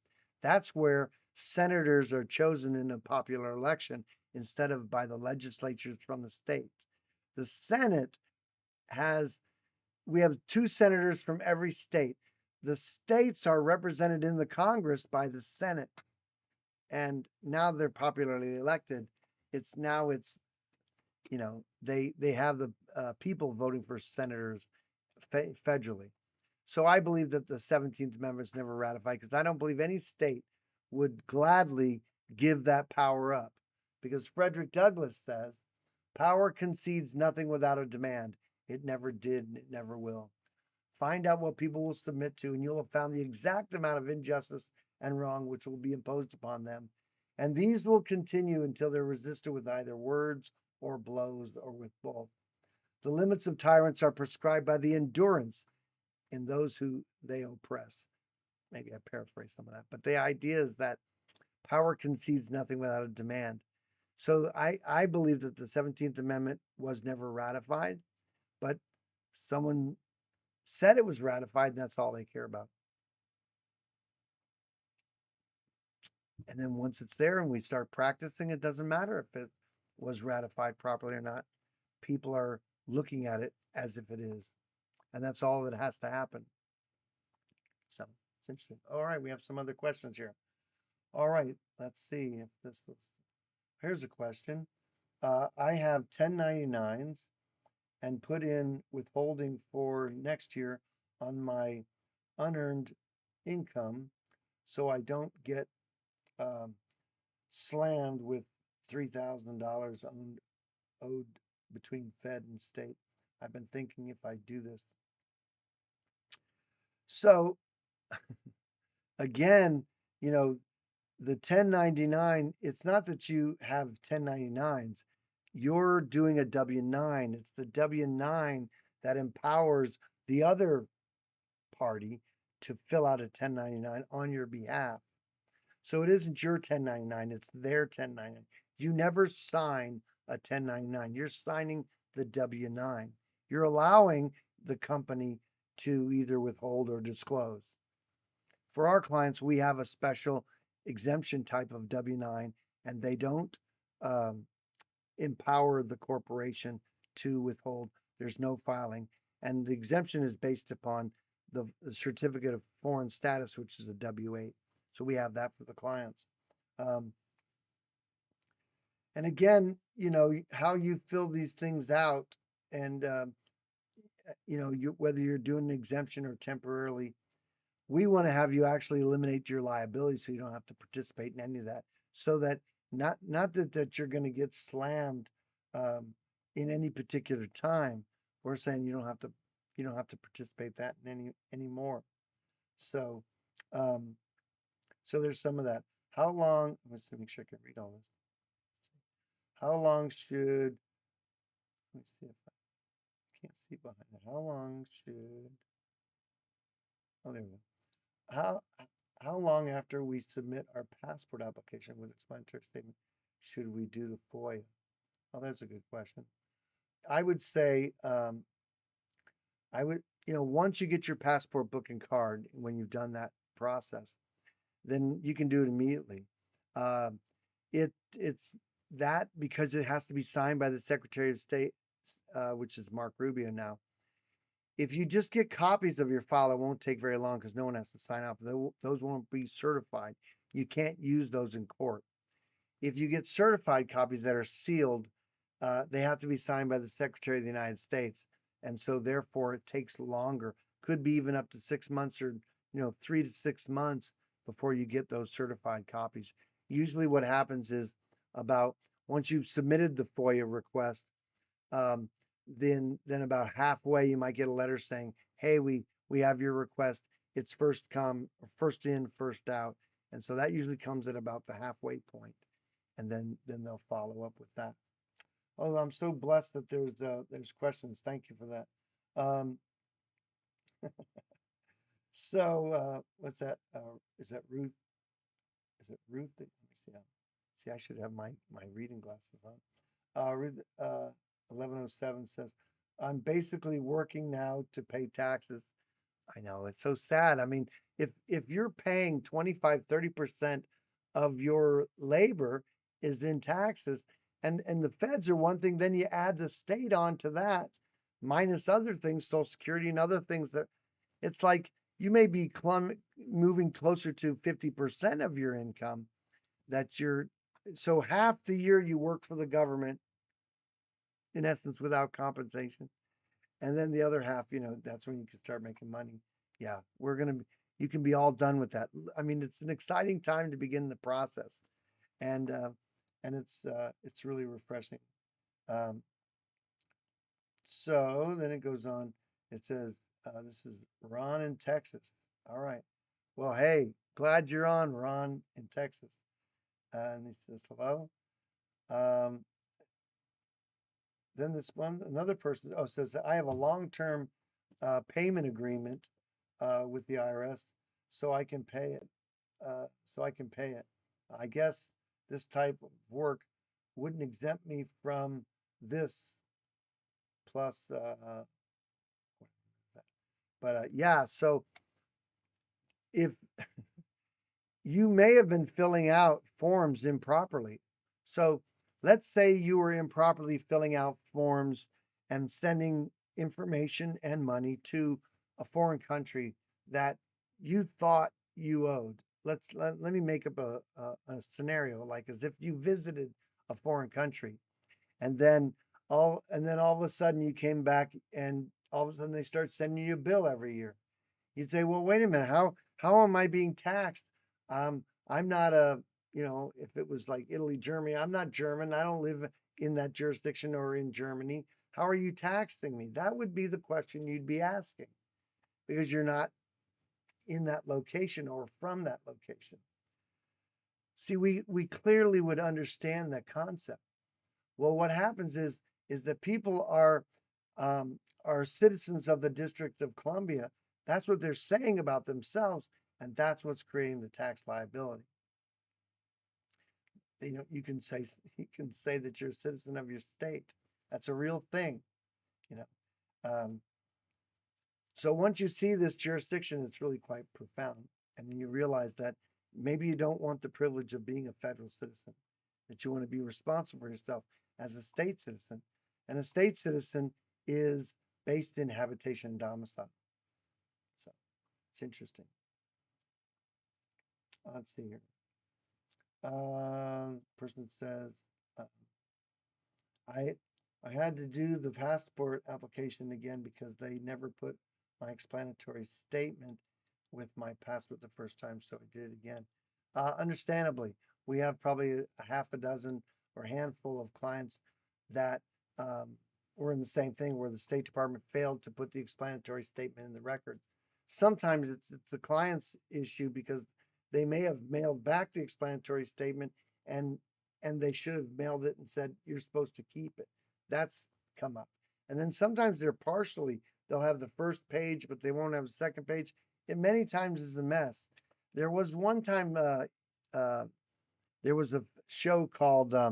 That's where senators are chosen in a popular election instead of by the legislatures from the states. The Senate has, we have two senators from every state. The states are represented in the Congress by the Senate. And now they're popularly elected. It's they have the people voting for senators federally. So I believe that the 17th Amendment is never ratified because I don't believe any state would gladly give that power up. Because Frederick Douglass says, power concedes nothing without a demand. It never did and it never will. Find out what people will submit to, and you'll have found the exact amount of injustice and wrong which will be imposed upon them. And these will continue until they're resisted with either words or blows or with both. The limits of tyrants are prescribed by the endurance in those who they oppress. Maybe I paraphrase some of that, but the idea is that power concedes nothing without a demand. So I believe that the 17th Amendment was never ratified, but someone said it was ratified, and that's all they care about. And then once it's there and we start practicing, it doesn't matter if it was ratified properly or not. People are looking at it as if it is. And that's all that has to happen. So it's interesting. All right, we have some other questions here. All right, let's see if this was. Here's a question. I have 1099s and put in withholding for next year on my unearned income so I don't get um, slammed with $3,000 owed between Fed and state. I've been thinking if I do this. So again, you know, the 1099, it's not that you have 1099s. You're doing a W-9. It's the W-9 that empowers the other party to fill out a 1099 on your behalf. So it isn't your 1099, it's their 1099. You never sign a 1099. You're signing the W-9. You're allowing the company to either withhold or disclose. For our clients, we have a special exemption type of W-9, and they don't um, empower the corporation to withhold. There's no filing. And the exemption is based upon the certificate of foreign status, which is a W-8. So we have that for the clients. Um, and again, how you fill these things out and, whether you're doing an exemption or temporarily, we want to have you actually eliminate your liability so you don't have to participate in any of that. So that not that you're going to get slammed um, in any particular time. We're saying you don't have to participate that in any anymore. So um, so there's some of that. How long? Let's make sure I can read all this. How long should? Let me see if I can't see behind it. How long should? Oh, there we go. How how long after we submit our passport application with explanatory statement should we do the FOIA? Oh, that's a good question. I would say once you get your passport booking card, when you've done that process, then you can do it immediately. Um, it's that because it has to be signed by the Secretary of State, which is Mark Rubio now. If you just get copies of your file, it won't take very long because no one has to sign off. Those won't be certified. You can't use those in court. If you get certified copies that are sealed, they have to be signed by the Secretary of the United States. And so therefore it takes longer. Could be even up to 6 months or 3 to 6 months before you get those certified copies. Usually what happens is about once you've submitted the FOIA request, um, then about halfway you might get a letter saying, "Hey, we have your request. It's first come, first in, first out." And so that usually comes at about the halfway point, and then they'll follow up with that. Oh, I'm so blessed that there's questions. Thank you for that. Um, what's that? Is that Ruth? Is it Ruth? Let me see. See, I should have my reading glasses on. Ruth 1107 says, "I'm basically working now to pay taxes." I know it's so sad. I mean, if you're paying 25, 30% of your labor is in taxes, and the feds are one thing, then you add the state onto that, minus other things, Social Security and other things that it's like you may be moving closer to 50% of your income that you're so half the year you work for the government in essence without compensation. And then the other half, that's when you can start making money. Yeah, you can be all done with that. I mean, it's an exciting time to begin the process, and it's really refreshing. Um, so then it goes on. It says, "This is Ron in Texas." All right. Well, hey, glad you're on, Ron in Texas. And he says hello. Um, then another person, says, "I have a long-term payment agreement with the IRS, so I can pay it. So I can pay it. I guess this type of work wouldn't exempt me from this plus, but yeah. So if you may have been filling out forms improperly, so let's say you were improperly filling out forms and sending information and money to a foreign country that you thought you owed. Let me make up a scenario like as if you visited a foreign country and then all of a sudden you came back and all of a sudden they start sending you a bill every year You'd say, well, wait a minute, how am I being taxed? I'm not a, if it was like Italy, Germany, I'm not German. I don't live in that jurisdiction or in Germany. How are you taxing me? That would be the question you'd be asking because you're not in that location or from that location. See, we clearly would understand that concept. Well, what happens is that people are citizens of the District of Columbia. That's what they're saying about themselves, and that's what's creating the tax liability. You can say that you're a citizen of your state. That's a real thing, you know. Um, so once you see this jurisdiction, it's really quite profound, and then you realize that maybe you don't want the privilege of being a federal citizen, that you want to be responsible for yourself as a state citizen, and a state citizen is based in habitation and domicile. So it's interesting. Let's see here. Person says, uh, I I had to do the passport application again because they never put my explanatory statement with my passport the first time, so I did it again. Understandably, we have probably a half a dozen or handful of clients that were in the same thing where the State Department failed to put the explanatory statement in the record. Sometimes it's the client's issue because they may have mailed back the explanatory statement and they should have mailed it and said you're supposed to keep it. That's come up. And then sometimes they'll have the first page, but they won't have a second page. It many times is a mess. There was one time uh, there was a show called I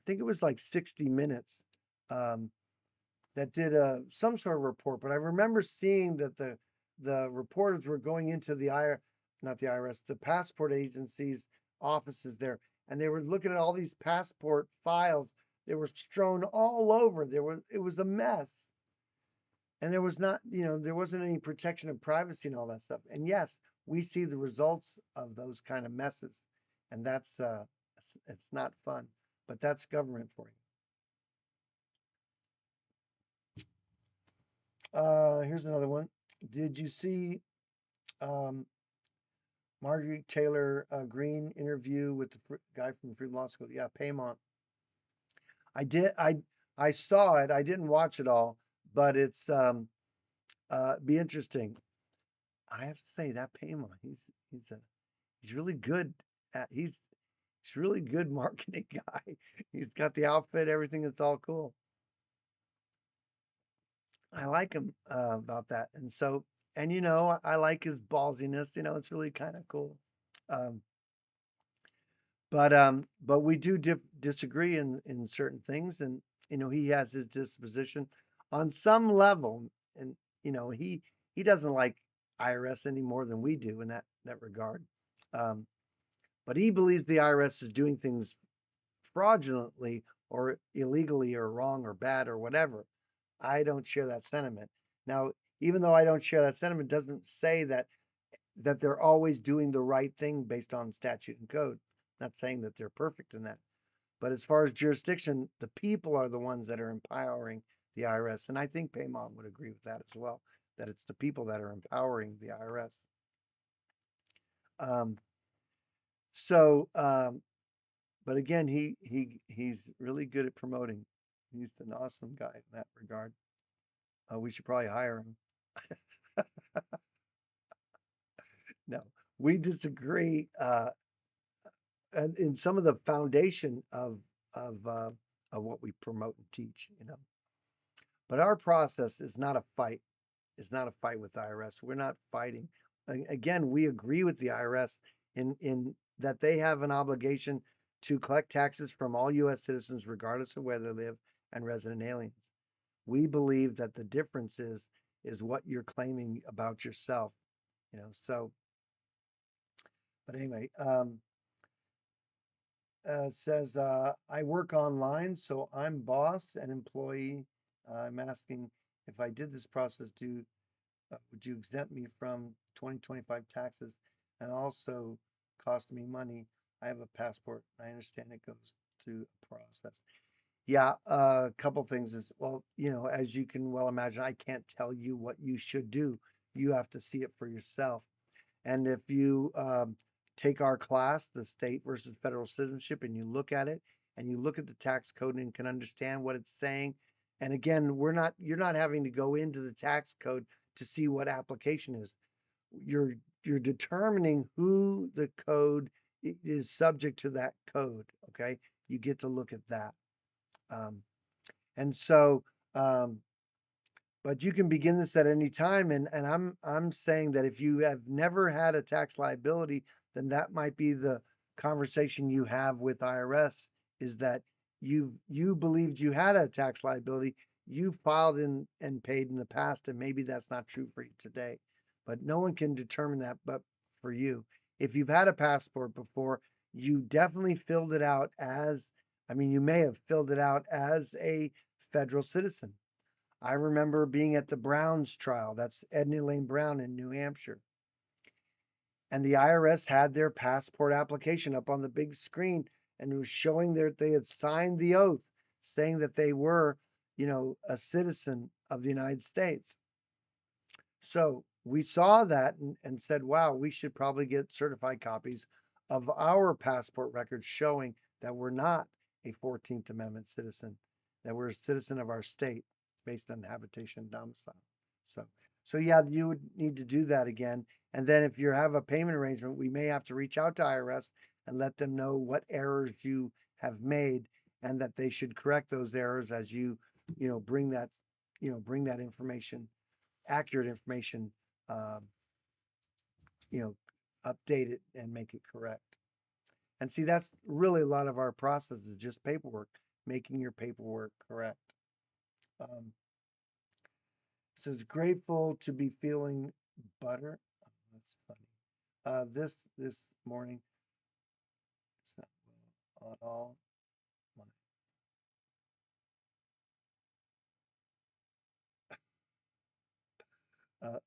think it was like 60 Minutes um, that did some sort of report. But I remember seeing that the reporters were going into not the IRS, the passport agency's offices there, and they were looking at all these passport files. They were strewn all over. It was a mess, and there wasn't any protection of privacy and all that stuff. And yes, we see the results of those kind of messes, and it's not fun, but that's government for you. Here's another one. Did you see um, Marjorie Taylor Greene interview with the guy from Freedom Law School? Yeah, Paymont. I did. I saw it. I didn't watch it all, but it's be interesting. I have to say that Paymont, he's really good at he's really good marketing guy. He's got the outfit, everything. It's all cool. I like him about that, and so I like his ballsiness. It's really kind of cool. Um, but we do disagree in certain things, and he has his disposition on some level, and he doesn't like IRS any more than we do in that regard. Um, but he believes the IRS is doing things fraudulently or illegally or wrong or bad or whatever. I don't share that sentiment. Now, even though I don't share that sentiment, doesn't say that they're always doing the right thing based on statute and code. Not saying that they're perfect in that. But as far as jurisdiction, the people are the ones that are empowering the IRS. And I think Paymon would agree with that as well, that it's the people that are empowering the IRS. Um, but again, he's really good at promoting. He's an awesome guy in that regard. We should probably hire him. No, we disagree and in some of the foundation of uh, of what we promote and teach. But our process is not a fight. It's not a fight with the IRS. We're not fighting. Again, we agree with the IRS in that they have an obligation to collect taxes from all U.S. citizens, regardless of where they live, and resident aliens. We believe that the difference is what you're claiming about yourself. So, but anyway, says, I work online, so I'm boss and employee. I'm asking if I did this process, would you exempt me from 2025 taxes and also cost me money? I have a passport. I understand it goes through a process. Yeah, a couple things is, well, as you can well imagine, I can't tell you what you should do. You have to see it for yourself. And if you take our class, the state versus federal citizenship, and you look at it and you look at the tax code and can understand what it's saying. And again, you're not having to go into the tax code to see what application is. You're you're determining who the code is subject to that code. Okay. You get to look at that. Um, and so, um, but you can begin this at any time. And I'm saying that if you have never had a tax liability, then that might be the conversation you have with IRS, is that you believed you had a tax liability, you filed in and paid in the past, and maybe that's not true for you today. But no one can determine that but for you. If you've had a passport before, you definitely filled it out as, I mean, you may have filled it out as a federal citizen. I remember being at the Browns trial. That's Edna Lane Brown in New Hampshire. And the IRS had their passport application up on the big screen, and it was showing that they had signed the oath saying that they were, a citizen of the United States. So we saw that and said, wow, we should probably get certified copies of our passport records showing that we're not a 14th Amendment citizen, that we're a citizen of our state based on habitation and domicile. So, so yeah, you would need to do that again. And then if you have a payment arrangement, we may have to reach out to IRS and let them know what errors you have made and that they should correct those errors as bring bring that information, accurate information, um, you know, update it and make it correct. And see, that's really a lot of our process is just paperwork, making your paperwork correct. Um, Says grateful to be feeling butter. Oh, that's funny. This morning, it's not well at all.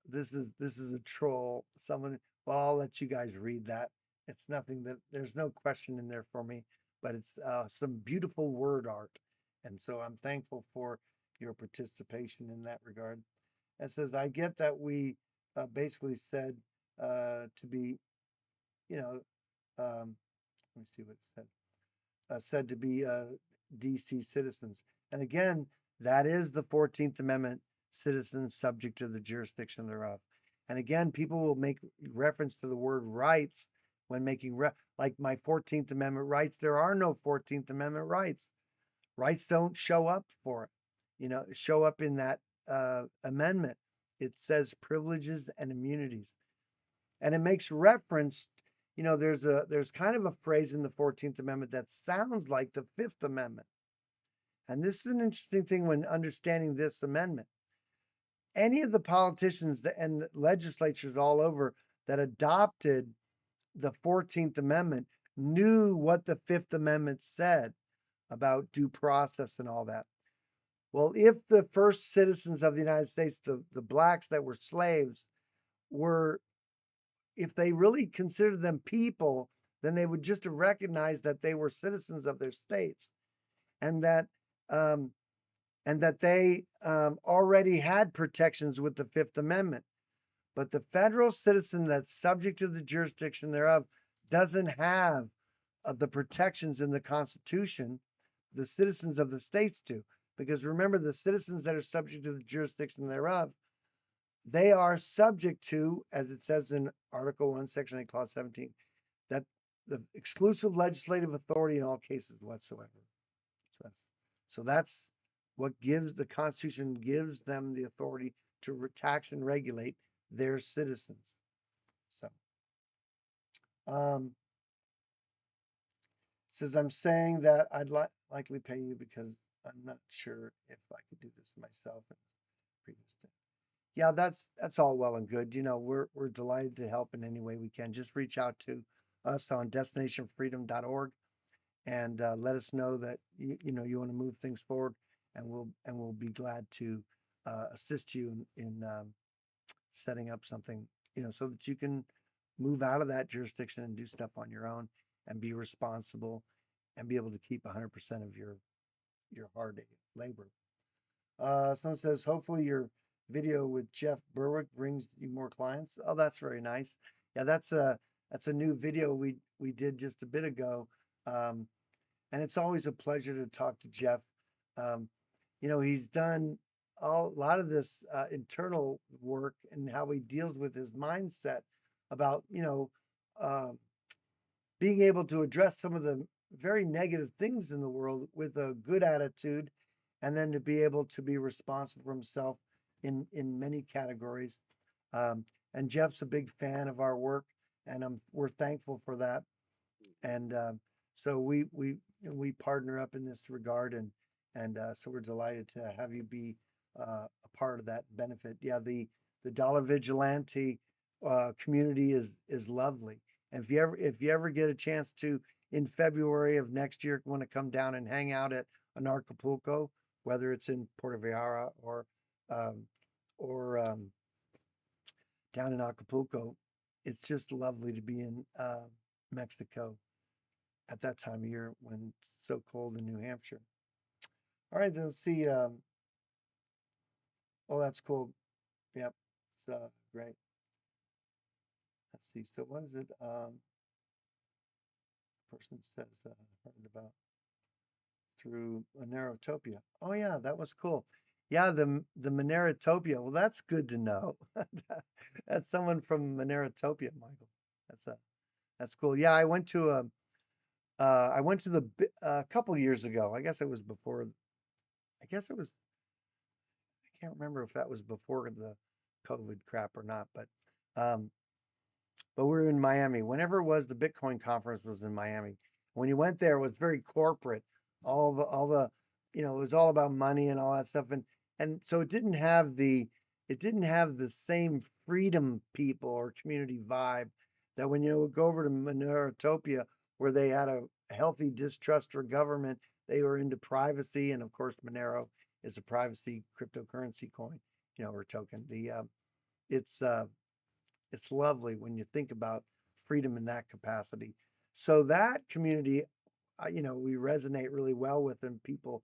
This is a troll. Someone. Well, I'll let you guys read that. It's nothing that there's no question in there for me, but it's some beautiful word art, and so I'm thankful for your participation in that regard. It says, I get that we basically said to be, you know, let me see what it said to be DC citizens. And again, that is the 14th Amendment, citizens subject to the jurisdiction thereof. And again, people will make reference to the word rights when making, like my 14th Amendment rights. There are no 14th Amendment rights. Rights don't show up for it, show up in that amendment. It says privileges and immunities. And it makes reference, there's kind of a phrase in the 14th Amendment that sounds like the Fifth Amendment. And this is an interesting thing when understanding this amendment. Any of the politicians and legislatures all over that adopted the 14th Amendment knew what the Fifth Amendment said about due process and all that. Well, if the first citizens of the United States, the blacks that were slaves, were, if they really considered them people, then they would just recognize that they were citizens of their states, and that um, they already had protections with the Fifth Amendment. But the federal citizen that's subject to the jurisdiction thereof doesn't have the protections in the Constitution. The citizens of the states do. Because remember, the citizens that are subject to the jurisdiction thereof, they are subject to, as it says in Article 1, Section 8, Clause 17, that the exclusive legislative authority in all cases whatsoever. So that's what gives the Constitution gives them the authority to tax and regulate their citizens. So um, says I'm saying that I'd likely pay you because I'm not sure if I could do this myself. Yeah, that's all well and good. We're delighted to help in any way we can. Just reach out to us on destinationfreedom.org and let us know that you want to move things forward, and we'll be glad to assist you in setting up something, so that you can move out of that jurisdiction and do stuff on your own and be responsible and be able to keep 100% of your hard labor. Someone says, hopefully your video with Jeff Berwick brings you more clients. Oh, that's very nice. Yeah, that's a new video we did just a bit ago. Um, and it's always a pleasure to talk to Jeff. Um, he's done a lot of this internal work and how he deals with his mindset about, um, being able to address some of the very negative things in the world with a good attitude, and then to be able to be responsible for himself in many categories. Um, and Jeff's a big fan of our work, and we're thankful for that. And so we partner up in this regard, and so we're delighted to have you be a part of that benefit. Yeah, the Dollar Vigilante community is lovely. And if you ever get a chance to in February of next year want to come down and hang out at an Acapulco, whether it's in Puerto Vallarta um, or down in Acapulco, it's just lovely to be in Mexico at that time of year when it's so cold in New Hampshire. All right, let's see. Oh, that's cool. Yep, it's great. Let's see. So what is it? Person says heard about through Monerotopia. Oh yeah, that was cool. Yeah, the Monerotopia. Well, that's good to know. That's someone from Monerotopia, Michael. That's a that's cool. Yeah, I went to a couple years ago. I guess it was before. I guess it was. I can't remember if that was before the COVID crap or not, um, but we were in Miami. Whenever it was, the Bitcoin conference was in Miami. When you went there, it was very corporate. All the, it was all about money and all that stuff, and so it didn't have the same freedom people or community vibe that when you would go over to Monerotopia, where they had a healthy distrust for government, they were into privacy, and of course, Monero is a privacy cryptocurrency coin, or token. It's it's lovely when you think about freedom in that capacity. So that community, we resonate really well with, and people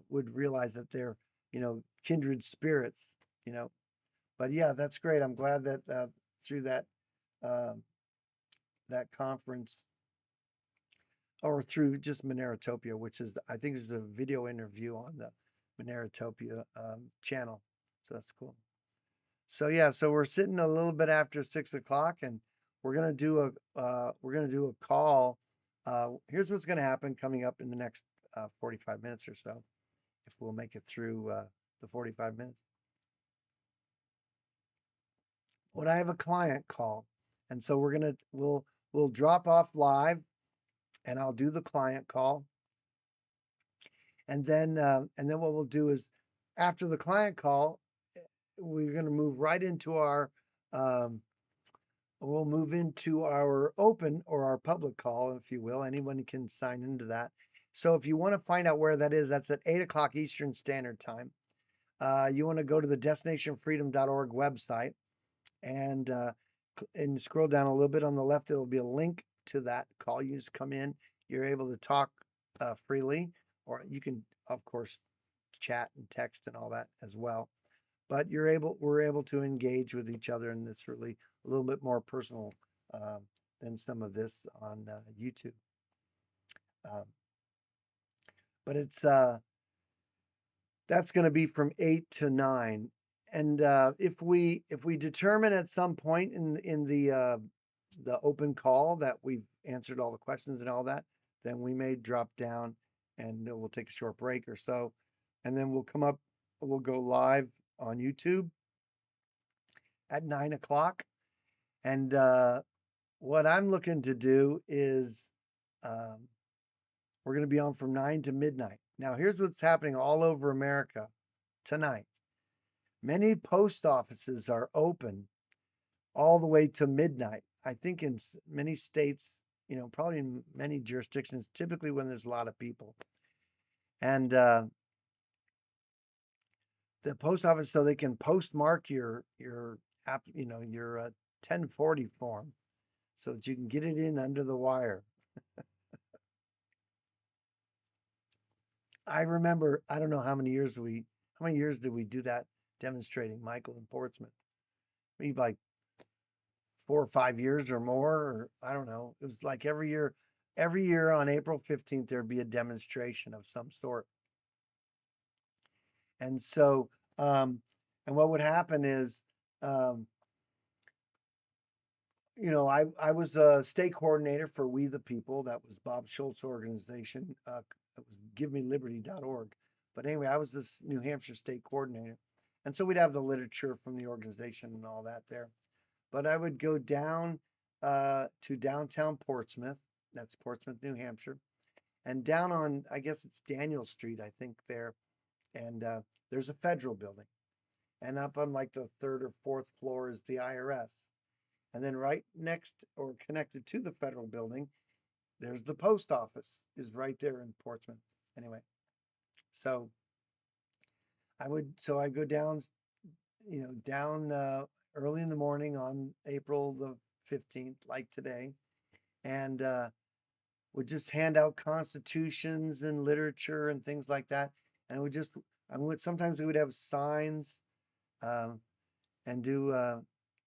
would realize that they're, kindred spirits, you know. But yeah, that's great. I'm glad that through um that conference or through just Monerotopia, which is, I think there's a video interview on the Monerotopia channel. So that's cool. So yeah, so we're sitting a little bit after 6 o'clock, and we're gonna do a call. Here's what's gonna happen coming up in the next 45 minutes or so, if we'll make it through the 45 minutes. When I have a client call, and so we'll drop off live, and I'll do the client call, and then what we'll do is after the client call, we're gonna move right into our um, we'll move into our open or our public call, if you will. Anyone can sign into that. So if you want to find out where that is, that's at 8 o'clock Eastern Standard Time. You want to go to the destinationfreedom.org website and and scroll down a little bit on the left. There will be a link to that call. You just come in. You're able to talk freely, or you can, of course, chat and text and all that as well, but we're able to engage with each other in this really a little bit more personal um, than some of this on YouTube. Um, but it's that's going to be from 8 to 9, and if we determine at some point in the open call that we've answered all the questions and all that, then we may drop down and we'll take a short break or so, and then we'll go live on YouTube at 9 o'clock. And what I'm looking to do is um, we're going to be on from 9 to midnight. Now, here's what's happening all over America tonight. Many post offices are open all the way to midnight. I think in many states, probably in many jurisdictions, typically when there's a lot of people. And the post office, so they can postmark your app, your 1040 form, so that you can get it in under the wire. I remember, I don't know how many years did we do that demonstrating, Michael in Portsmouth. Maybe like 4 or 5 years or more, or I don't know. It was like every year on April 15th, there'd be a demonstration of some sort. And so, and what would happen is, um, I was the state coordinator for We the People. That was Bob Schultz organization. It was givemeliberty.org. But anyway, I was this New Hampshire state coordinator. And so we'd have the literature from the organization and all that there. But I would go down to downtown Portsmouth. That's Portsmouth, New Hampshire. And down on, I guess it's Daniel Street, I think there. And there's a federal building. And up on like the third or fourth floor is the IRS. And then right next or connected to the federal building, there's the post office is right there in Portsmouth. Anyway, so I go down, down early in the morning on April the 15th, like today, and would just hand out constitutions and literature and things like that. And sometimes we would have signs, um, and do, I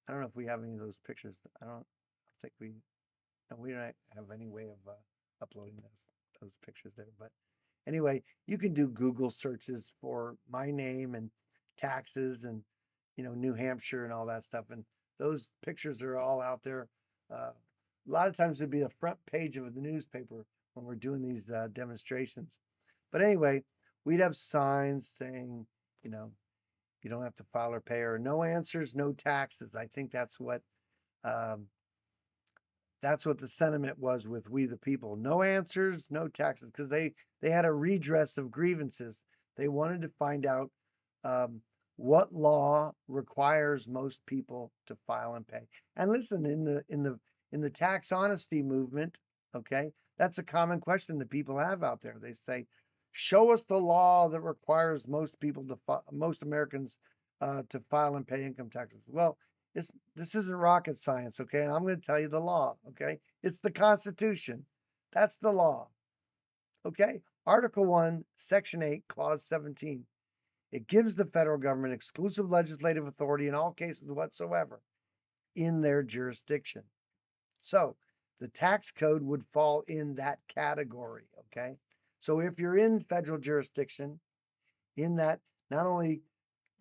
don't know if we have any of those pictures. I don't think we don't have any way of uploading those pictures there. But anyway, you can do Google searches for my name and taxes and New Hampshire and all that stuff, and those pictures are all out there. A lot of times it'd be the front page of the newspaper when we're doing these demonstrations. But anyway, we'd have signs saying, you know, you don't have to file or pay, or no answers, no taxes. I think um, that's what the sentiment was with We the People. No answers, no taxes, because they had a redress of grievances. They wanted to find out um, what law requires most people to file and pay. And listen, in the tax honesty movement, okay, that's a common question that people have out there. They say, "Show us the law that requires most Americans to file and pay income taxes." Well, this isn't rocket science, okay? And I'm going to tell you the law, okay? It's the Constitution. That's the law, okay? Article 1, Section 8, Clause 17. It gives the federal government exclusive legislative authority in all cases whatsoever in their jurisdiction. So the tax code would fall in that category, okay? So if you're in federal jurisdiction, in that, not only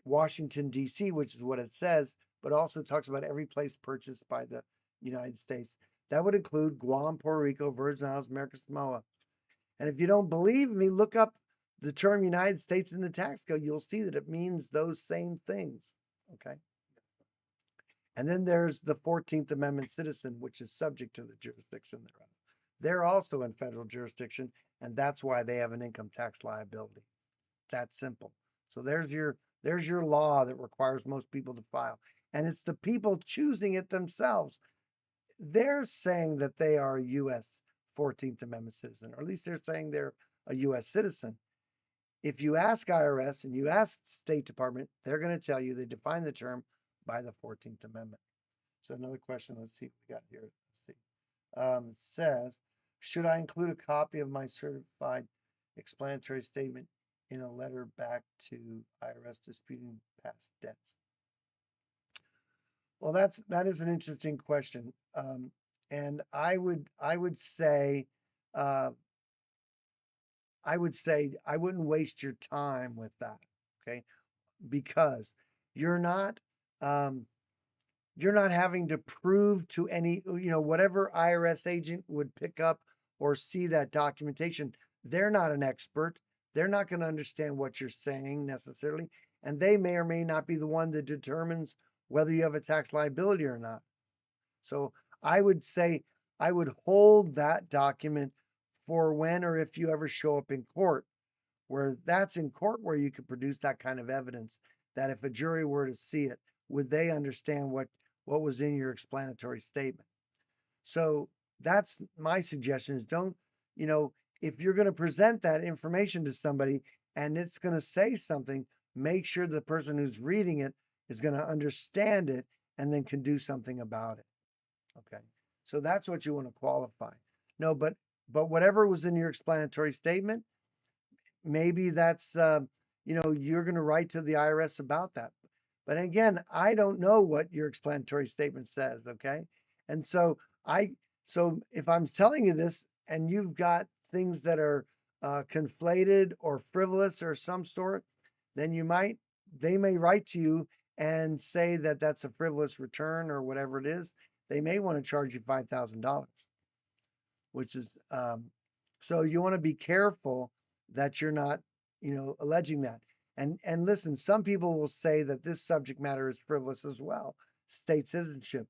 Washington, D.C., which is what it says, but also talks about every place purchased by the United States. That would include Guam, Puerto Rico, Virgin Islands, American Samoa. And if you don't believe me, look up the term United States in the tax code. You'll see that it means those same things. Okay. And then there's the 14th Amendment citizen, which is subject to the jurisdiction thereof. They're also in federal jurisdiction, and that's why they have an income tax liability. That simple. So there's your law that requires most people to file. And it's the people choosing it themselves. They're saying that they are a U.S. 14th Amendment citizen, or at least they're saying they're a U.S. citizen. If you ask IRS and you ask State Department, they're going to tell you they define the term by the 14th Amendment. So another question, let's see what we got here. Let's see. It says, should I include a copy of my certified explanatory statement in a letter back to IRS disputing past debts? Well, that is an interesting question, and I would say uh, I wouldn't waste your time with that, okay? Because you're not um, you're not having to prove to any, whatever IRS agent would pick up or see that documentation. They're not an expert. They're not going to understand what you're saying necessarily. And they may or may not be the one that determines whether you have a tax liability or not. So I would say I would hold that document for when or if you ever show up in court, where that's in court where you could produce that kind of evidence, that if a jury were to see it, would they understand what was in your explanatory statement? So that's my suggestion is don't, you know, if you're going to present that information to somebody and it's going to say something, make sure the person who's reading it is going to understand it and then can do something about it. Okay. So that's what you want to qualify. No, but whatever was in your explanatory statement, maybe that's you're going to write to the IRS about that. But again, I don't know what your explanatory statement says, okay? And so I, so if I'm telling you this and you've got things that are conflated or frivolous or some sort, then they may write to you and say that that's a frivolous return or whatever it is. They may want to charge you $5,000, which is, so you want to be careful that you're not, alleging that. And listen, some people will say that this subject matter is frivolous as well, state citizenship,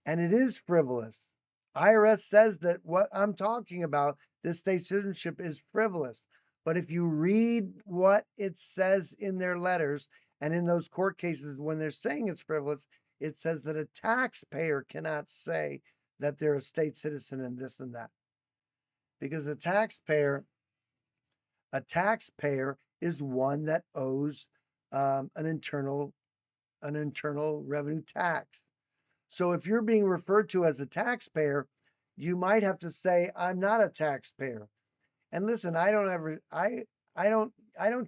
and it is frivolous. IRS says that what I'm talking about, this state citizenship, is frivolous. But if you read what it says in their letters and in those court cases when they're saying it's frivolous, it says that a taxpayer cannot say that they're a state citizen and this and that. Because a taxpayer is one that owes an internal revenue tax. So if you're being referred to as a taxpayer, you might have to say, I'm not a taxpayer. And listen, I don't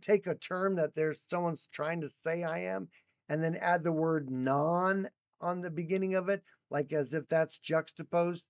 take a term that there's someone's trying to say I am and then add the word non on the beginning of it, like as if that's juxtaposed.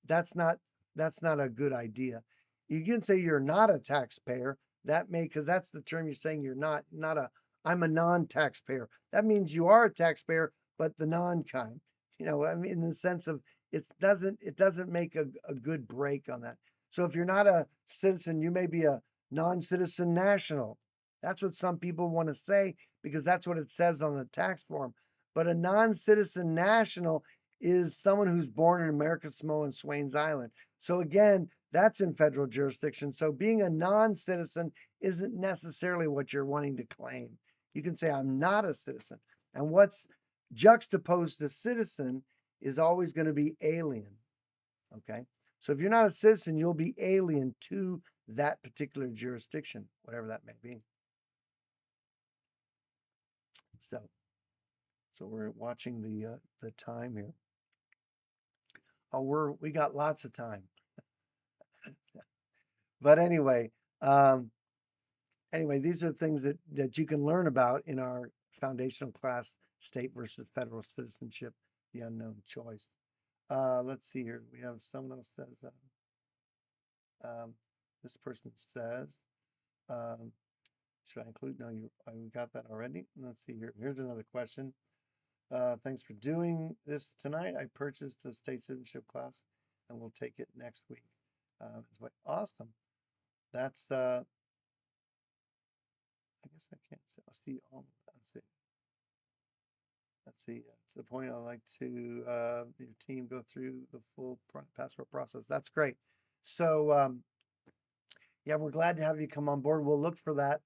That's not that's not a good idea. You can say you're not a taxpayer. That may, because that's the term you're saying you're not a I'm a non-taxpayer. That means you are a taxpayer, but the non-kind. I mean, in the sense of it doesn't make a good break on that. So if you're not a citizen, you may be a non-citizen national. That's what some people want to say because that's what it says on the tax form. But a non-citizen national is someone who's born in American Samoa and Swains Island. So again, that's in federal jurisdiction. So being a non-citizen isn't necessarily what you're wanting to claim. You can say, I'm not a citizen. And what's juxtaposed to citizen is always going to be alien. Okay. So if you're not a citizen, you'll be alien to that particular jurisdiction, whatever that may be. So, so we're watching the time here. Oh, we got lots of time. But um, anyway, these are things that you can learn about in our foundational class, State versus Federal Citizenship, the Unknown Choice. Let's see here. We have someone else says, this person says, um, should I include? No, we got that already. Let's see here. Here's another question. Thanks for doing this tonight. I purchased a state citizenship class and we'll take it next week. It's like, awesome. That's I guess I can't see. I'll see all of that. Let's see. Let's see. That's the point. I like to your team go through the full passport process. That's great. So yeah, we're glad to have you come on board. We'll look for that.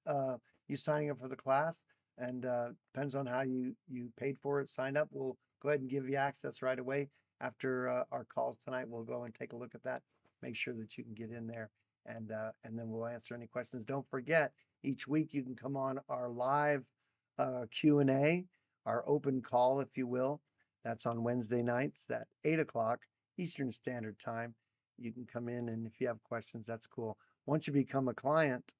You signing up for the class, and depends on how you paid for it, signed up. We'll go ahead and give you access right away after our calls tonight. We'll go and take a look at that. Make sure that you can get in there, and then we'll answer any questions. Don't forget, each week you can come on our live Q&A, our open call, if you will. That's on Wednesday nights at 8 o'clock Eastern Standard Time. You can come in, and if you have questions, that's cool. Once you become a client,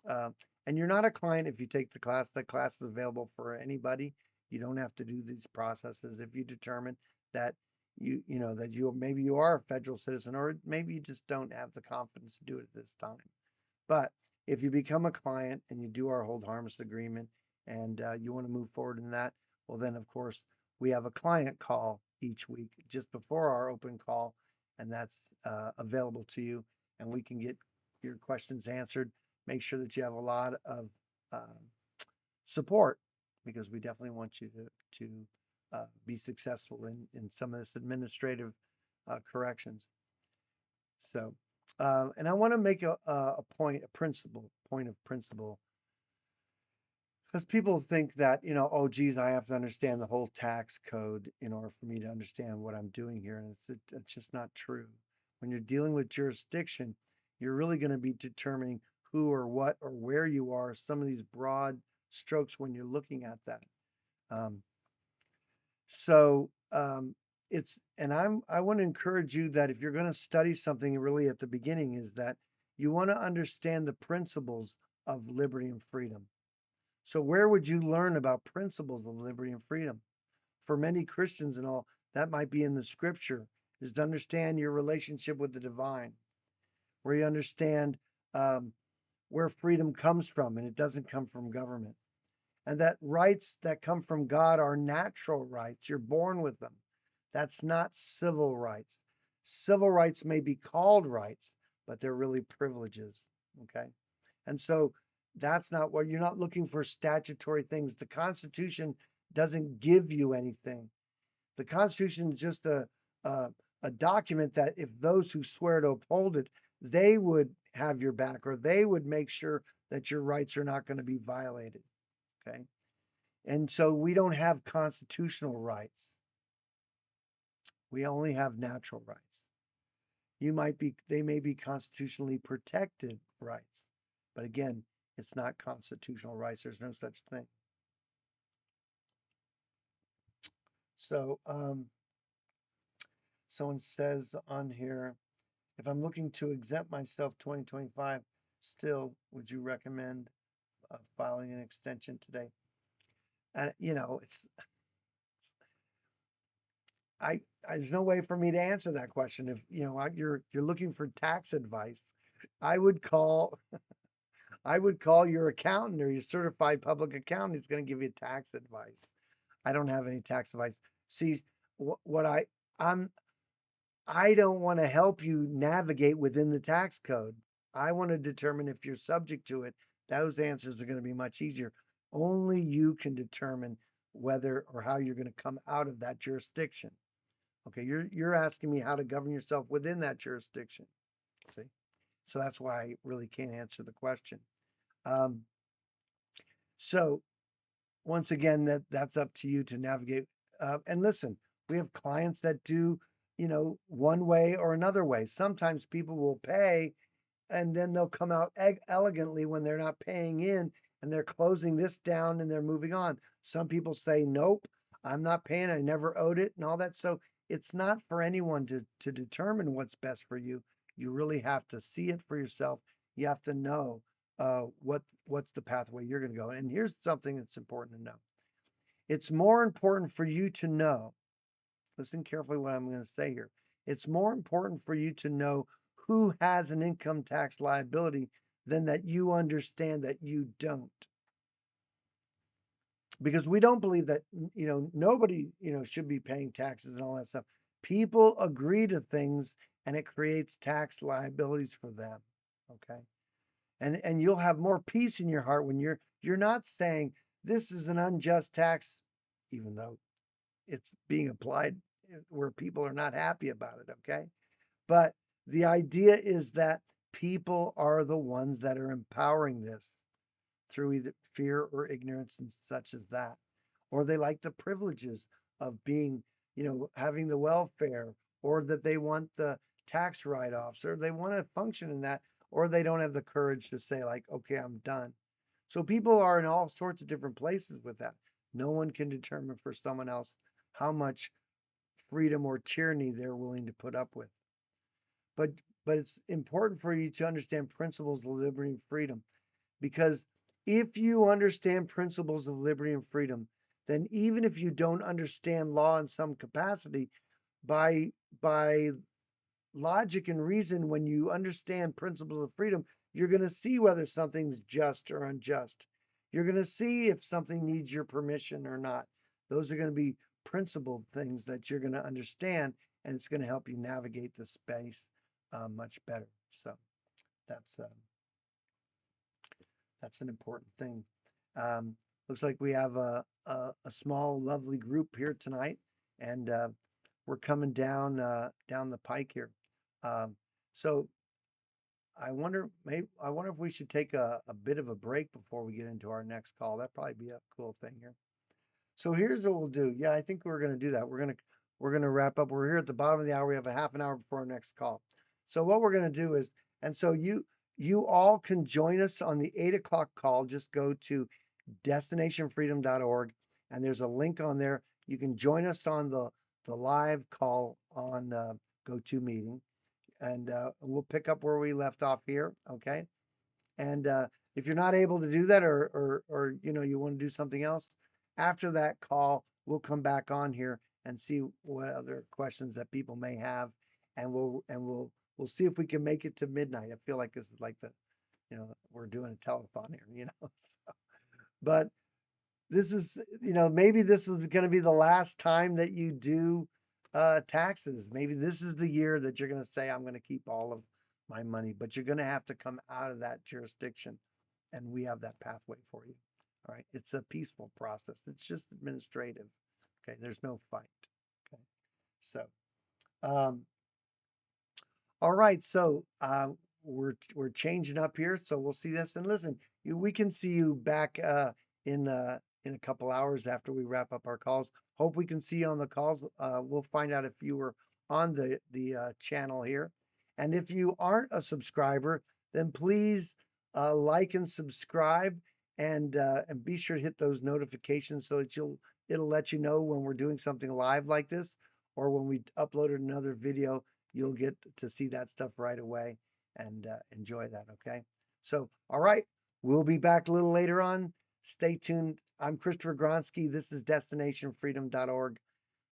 uh, and you're not a client if you take the class is available for anybody. You don't have to do these processes if you determine that that maybe you are a federal citizen or maybe you just don't have the confidence to do it at this time. But if you become a client and you do our hold harmless agreement and you want to move forward in that, well, then of course we have a client call each week just before our open call, and that's available to you, and we can get your questions answered. Make sure that you have a lot of uh, support because we definitely want you to be successful in some of this administrative corrections. So, and I want to make a point of principle, because people think that, oh, geez, I have to understand the whole tax code in order for me to understand what I'm doing here. And it's just not true. When you're dealing with jurisdiction, you're really going to be determining who or what or where you are, some of these broad strokes when you're looking at that. Um, so I want to encourage you that if you're going to study something really at the beginning, is that you want to understand the principles of liberty and freedom. So where would you learn about principles of liberty and freedom? For many Christians and all, that might be in the scripture, is to understand your relationship with the divine, where you understand um, where freedom comes from, and it doesn't come from government. And that rights that come from God are natural rights. You're born with them. That's not civil rights. Civil rights may be called rights, but they're really privileges. Okay. And so that's not what you're not looking for statutory things. The Constitution doesn't give you anything. The Constitution is just a, a document that if those who swear to uphold it, they would have your back or they would make sure that your rights are not going to be violated. Okay. And so we don't have constitutional rights. We only have natural rights. They may be constitutionally protected rights, but again, it's not constitutional rights. There's no such thing. So, someone says on here, if I'm looking to exempt myself 2025, still, would you recommend filing an extension today? And I there's no way for me to answer that question. If you're looking for tax advice, I would call I would call your accountant or your certified public accountant. He's going to give you tax advice. I don't have any tax advice. See, what I'm I don't want to help you navigate within the tax code. I want to determine if you're subject to it. Those answers are going to be much easier. Only you can determine whether or how you're going to come out of that jurisdiction. Okay, you're asking me how to govern yourself within that jurisdiction. See, so that's why I really can't answer the question. Um, so once again, that's up to you to navigate. And listen, we have clients that do, one way or another way. Sometimes people will pay and then they'll come out elegantly when they're not paying in and they're closing this down and they're moving on. Some people say, nope, I'm not paying. I never owed it and all that. So it's not for anyone to determine what's best for you. You really have to see it for yourself. You have to know what's the pathway you're going to go. And here's something that's important to know. It's more important for you to know, listen carefully what I'm going to say here. It's more important for you to know who has an income tax liability than that you understand that you don't. Because we don't believe that, nobody, should be paying taxes and all that stuff. People agree to things and it creates tax liabilities for them. Okay. And you'll have more peace in your heart when you're not saying this is an unjust tax, even though it's being applied where people are not happy about it. Okay. But the idea is that people are the ones that are empowering this through either fear or ignorance and such as that. Or they like the privileges of being, having the welfare, or that they want the tax write-offs, or they want to function in that, or they don't have the courage to say, like, okay, I'm done. So people are in all sorts of different places with that. No one can determine for someone else how much freedom or tyranny they're willing to put up with. But but it's important for you to understand principles of liberty and freedom, because if you understand principles of liberty and freedom, then even if you don't understand law in some capacity, by logic and reason, when you understand principles of freedom, you're going to see whether something's just or unjust. You're going to see if something needs your permission or not. Those are going to be principled things that you're going to understand, and it's going to help you navigate the space much better. So that's uh, that's an important thing. Um, Looks like we have a small, lovely group here tonight, and we're coming down the pike here. Um, so I wonder if we should take a bit of a break before we get into our next call. That'd probably be a cool thing here. So here's what we'll do. Yeah, I think we're gonna do that. We're gonna wrap up. We're here at the bottom of the hour. We have a half an hour before our next call. So what we're gonna do is, and so you all can join us on the 8 o'clock call. Just go to destinationfreedom.org and there's a link on there. You can join us on the live call on GoToMeeting, and we'll pick up where we left off here. Okay. And if you're not able to do that, or you know, you want to do something else, after that call, we'll come back on here and see what other questions that people may have, and we'll see if we can make it to midnight. I feel like this is like the, you know, we're doing a telethon here, you know. So, but this is, you know, maybe this is going to be the last time that you do taxes. Maybe this is the year that you're going to say, I'm going to keep all of my money, but you're going to have to come out of that jurisdiction, and we have that pathway for you. All right. It's a peaceful process. It's just administrative. Okay. There's no fight. Okay. So, um, all right. So, we're changing up here. So we'll see this. And listen, we can see you back in a couple hours after we wrap up our calls. Hope we can see you on the calls. We'll find out if you were on the channel here. And if you aren't a subscriber, then please like and subscribe, and be sure to hit those notifications so that it'll let you know when we're doing something live like this, or when we uploaded another video. You'll get to see that stuff right away, and enjoy that. Okay. So, all right, we'll be back a little later on. Stay tuned. I'm Christopher Gronsky. This is DestinationFreedom.org.